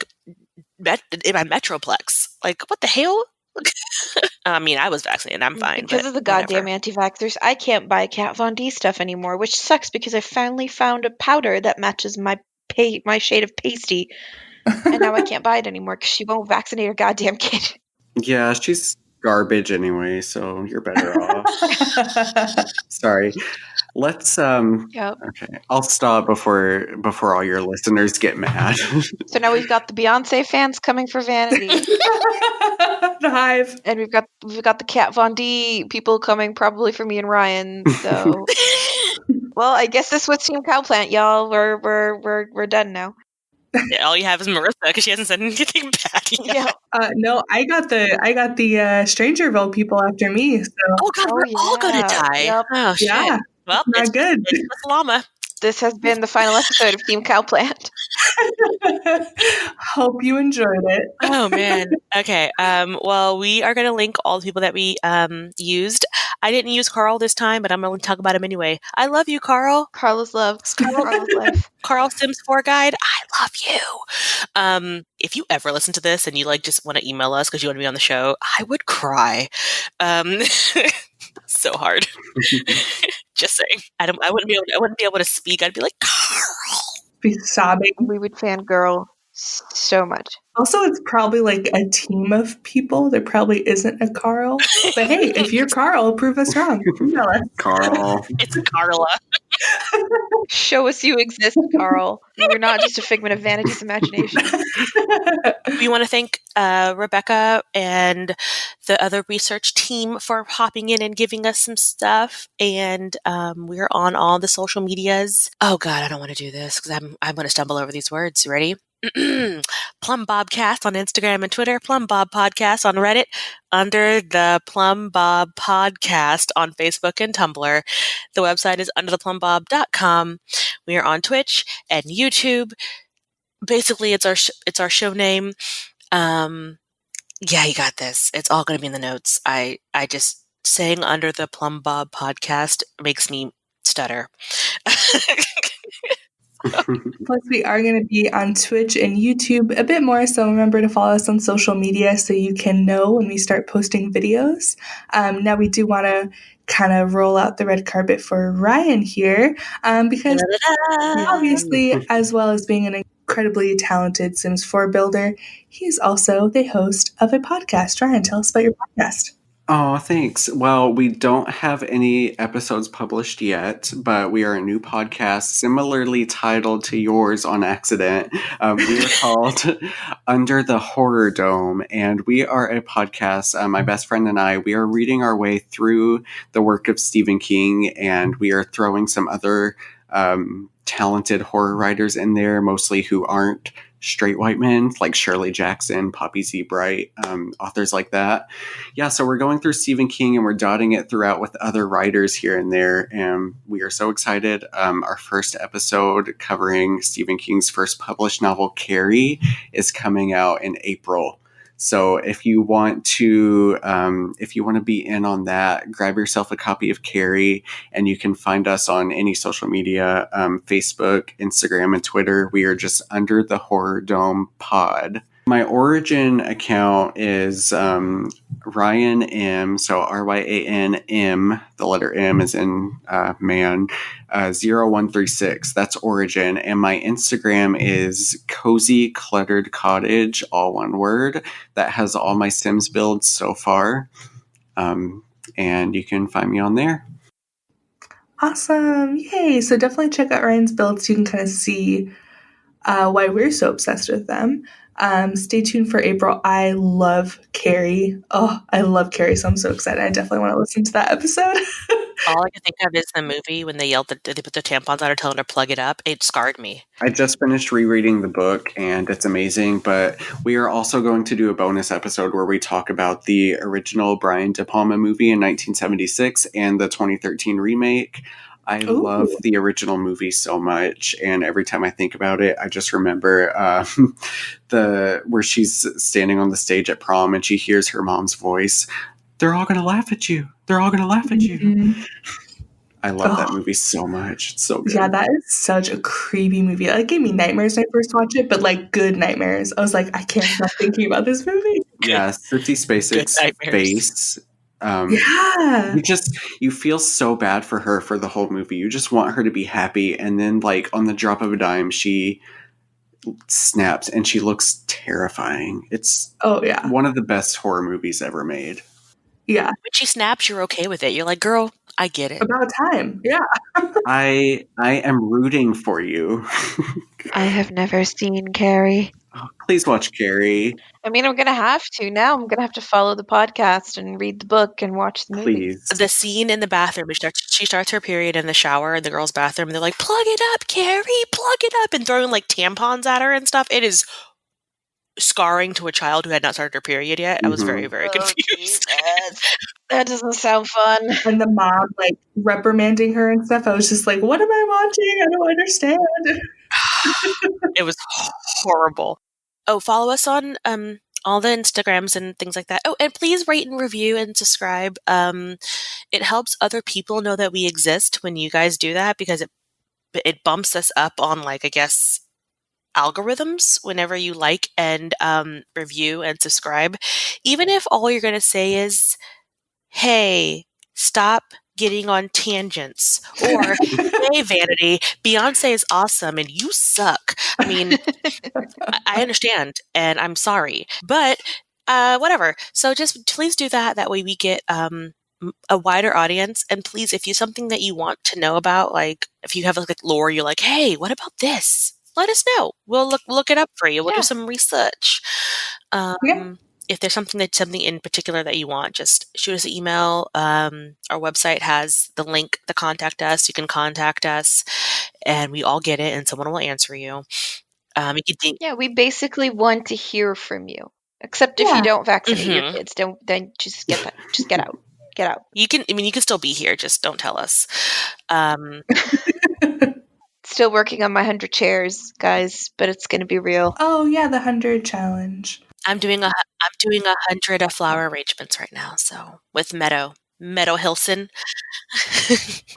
my metroplex. Like, what the hell? I mean, I was vaccinated. I'm fine. Because of the goddamn anti-vaxxers, I can't buy Kat Von D stuff anymore, which sucks because I finally found a powder that matches my shade of pasty, and now I can't buy it anymore because she won't vaccinate her goddamn kid. Yeah, she's garbage anyway, so you're better off. Sorry. Let's Okay. I'll stop before all your listeners get mad. So now we've got the Beyonce fans coming for Vanity. The hive. And we've got the Kat Von D people coming probably for me and Ryan. So well, I guess this was Team Cowplant, y'all. We're done now. Yeah, all you have is Marissa because she hasn't said anything bad yet. Yeah. No, I got the Strangerville people after me. So. Oh God, we're all gonna die. Yep. Oh shit. Yeah. Well, not good. It's the llama. This has been the final episode of Team Cowplant. Hope you enjoyed it. Oh man. Okay. Well, we are going to link all the people that we used. I didn't use Carl this time, but I'm going to talk about him anyway. I love you, Carl. Carl is love. Carl is life. Carl Sims 4 Guide. I love you. If you ever listen to this and you just want to email us because you want to be on the show, I would cry. So hard. Just saying. I wouldn't be able to speak. I'd be like, Carl. Be sobbing. We would fangirl so much. Also, it's probably like a team of people. There probably isn't a Carl. But hey, if you're Carl, prove us wrong. Email us. Carl. It's Carla. Show us you exist, Carl. You're not just a figment of Vanity's imagination. We want to thank Rebecca and the other research team for hopping in and giving us some stuff. And we're on all the social medias. Oh God, I don't want to do this because I'm going to stumble over these words. You ready? Plum Bobcast on Instagram and Twitter, Plum Bob Podcast on Reddit, Under the Plum Bob Podcast on Facebook and Tumblr. The website is undertheplumbbob.com. We are on Twitch and YouTube. Basically, it's our show name. Yeah, you got this. It's all going to be in the notes. I just saying Under the Plum Bob Podcast makes me stutter. Plus, we are going to be on Twitch and YouTube a bit more, so remember to follow us on social media so you can know when we start posting videos. Now, we do want to kind of roll out the red carpet for Ryan here, because obviously, as well as being an incredibly talented Sims 4 builder, he's also the host of a podcast. Ryan, tell us about your podcast. Oh, thanks. Well, we don't have any episodes published yet, but we are a new podcast similarly titled to yours on accident. We are called Under the Horror Dome, and we are a podcast. My best friend and I, we are reading our way through the work of Stephen King, and we are throwing some other talented horror writers in there, mostly who aren't straight white men, like Shirley Jackson, Poppy Sebright, authors like that. Yeah, so we're going through Stephen King and we're dotting it throughout with other writers here and there, and we are so excited. Our first episode covering Stephen King's first published novel, Carrie, is coming out in April. So if you want to be in on that, grab yourself a copy of Carrie, and you can find us on any social media, Facebook, Instagram, and Twitter. We are just Under the Horror Dome Pod. My origin account is Ryan M. So RYAN-M. The letter M is in man. 0136. That's origin. And my Instagram is cozyclutteredcottage, all one word. That has all my Sims builds so far. And you can find me on there. Awesome. Yay. So definitely check out Ryan's builds so you can kind of see why we're so obsessed with them. Stay tuned for April. I love Carrie. Oh, I love Carrie, so I'm so excited. I definitely want to listen to that episode. All I can think of is the movie when they yelled that they put the tampons on her, telling her to plug it up. It scarred me. I just finished rereading the book and it's amazing, but we are also going to do a bonus episode where we talk about the original Brian De Palma movie in 1976 and the 2013 remake. I love the original movie so much, and every time I think about it, I just remember where she's standing on the stage at prom and she hears her mom's voice. They're all going to laugh at you. They're all going to laugh at you. I love that movie so much. It's so good. Yeah, that is such a creepy movie. It gave me nightmares when I first watched it, but like good nightmares. I was like, I can't stop thinking about this movie. Yeah, Sissy Spacek's face. Yeah. You feel so bad for her for the whole movie. You just want her to be happy, and then like on the drop of a dime, she snaps and she looks terrifying. It's one of the best horror movies ever made. Yeah. When she snaps, you're okay with it. You're like, girl, I get it. About time. Yeah. I am rooting for you. I have never seen Carrie. Oh, please watch Carrie. I mean, I'm going to have to now. I'm going to have to follow the podcast and read the book and watch the movie. Please. The scene in the bathroom, she starts her period in the shower in the girls' bathroom, and they're like, plug it up, Carrie, plug it up, and throwing like tampons at her and stuff. It is scarring to a child who had not started her period yet. I was very, very confused. That doesn't sound fun. And the mom like reprimanding her and stuff. I was just like, what am I watching? I don't understand. It was horrible. Oh, follow us on all the Instagrams and things like that. Oh, and please rate and review and subscribe. It helps other people know that we exist when you guys do that, because it bumps us up on, like, I guess, algorithms whenever you like and review and subscribe. Even if all you're going to say is, hey, stop getting on tangents, or hey, Vanity, Beyonce is awesome and you suck. I mean, I understand and I'm sorry, but whatever. So just please do that. That way we get a wider audience. And please, if you something that you want to know about, like if you have like lore, you're like, hey, what about this? Let us know. We'll look it up for you. We'll do some research. If there's something in particular that you want, just shoot us an email. Our website has the link to contact us. You can contact us, and we all get it, and someone will answer you. We basically want to hear from you. Except if you don't vaccinate your kids, then just get that. Just get out. Get out. You can still be here. Just don't tell us. Still working on my 100 chairs, guys, but it's going to be real. Oh yeah, the 100 challenge. I'm doing 100 flower arrangements right now. So with Meadow Meadow Hilson.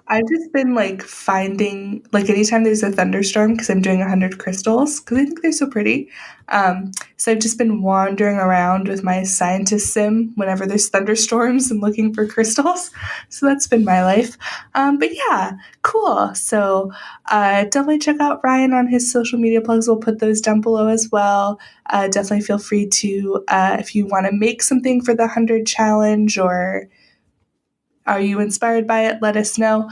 I've just been like finding, like anytime there's a thunderstorm, because I'm doing 100 crystals, because I think they're so pretty. So I've just been wandering around with my scientist sim whenever there's thunderstorms and looking for crystals. So that's been my life. But yeah, cool. So definitely check out Ryan on his social media plugs. We'll put those down below as well. Definitely feel free to, if you want to make something for the 100 challenge, or are you inspired by it? Let us know.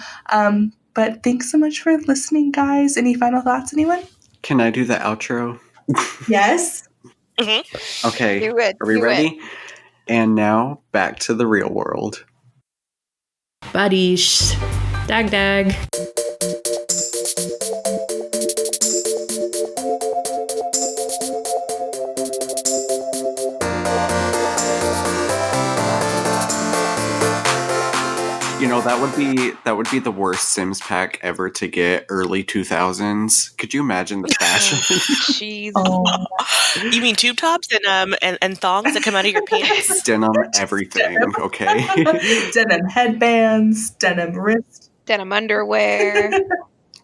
But thanks so much for listening, guys. Any final thoughts, anyone? Can I do the outro? Yes. Mm-hmm. Okay. Do it. Are we ready? And now back to the real world. Buddies. Dag dag. You know, that would be the worst Sims pack ever to get, early 2000s. Could you imagine the fashion? Jeez. Oh, You mean tube tops and thongs that come out of your pants? Denim everything, Denim. okay? Denim headbands, denim wrist. Denim underwear.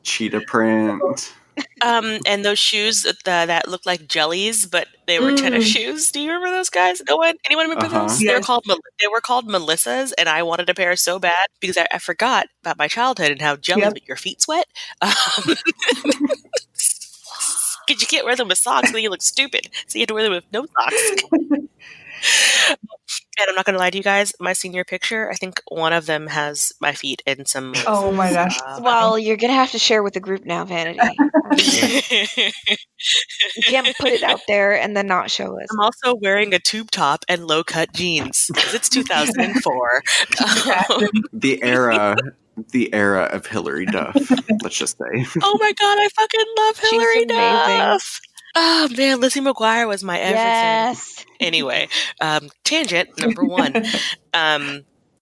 Cheetah print. And those shoes that looked like jellies, but they were tennis shoes. Do you remember those guys? No one? Anyone remember those? Yes. They were called Melissas, and I wanted a pair so bad because I forgot about my childhood and how jellies make your feet sweat. Because you can't wear them with socks, then you look stupid. So you have to wear them with no socks. And I'm not going to lie to you guys, my senior picture, I think one of them has my feet in some Melissas. Oh my gosh. Well, you're going to have to share with the group now, Vanity. You can't put it out there and then not show us. I'm also wearing a tube top and low-cut jeans because it's 2004. The era of Hillary Duff, let's just say. Oh my god, I fucking love Hillary She's amazing. Duff. Oh man, Lizzie McGuire was my everything. Yes. Anyway, tangent number 1.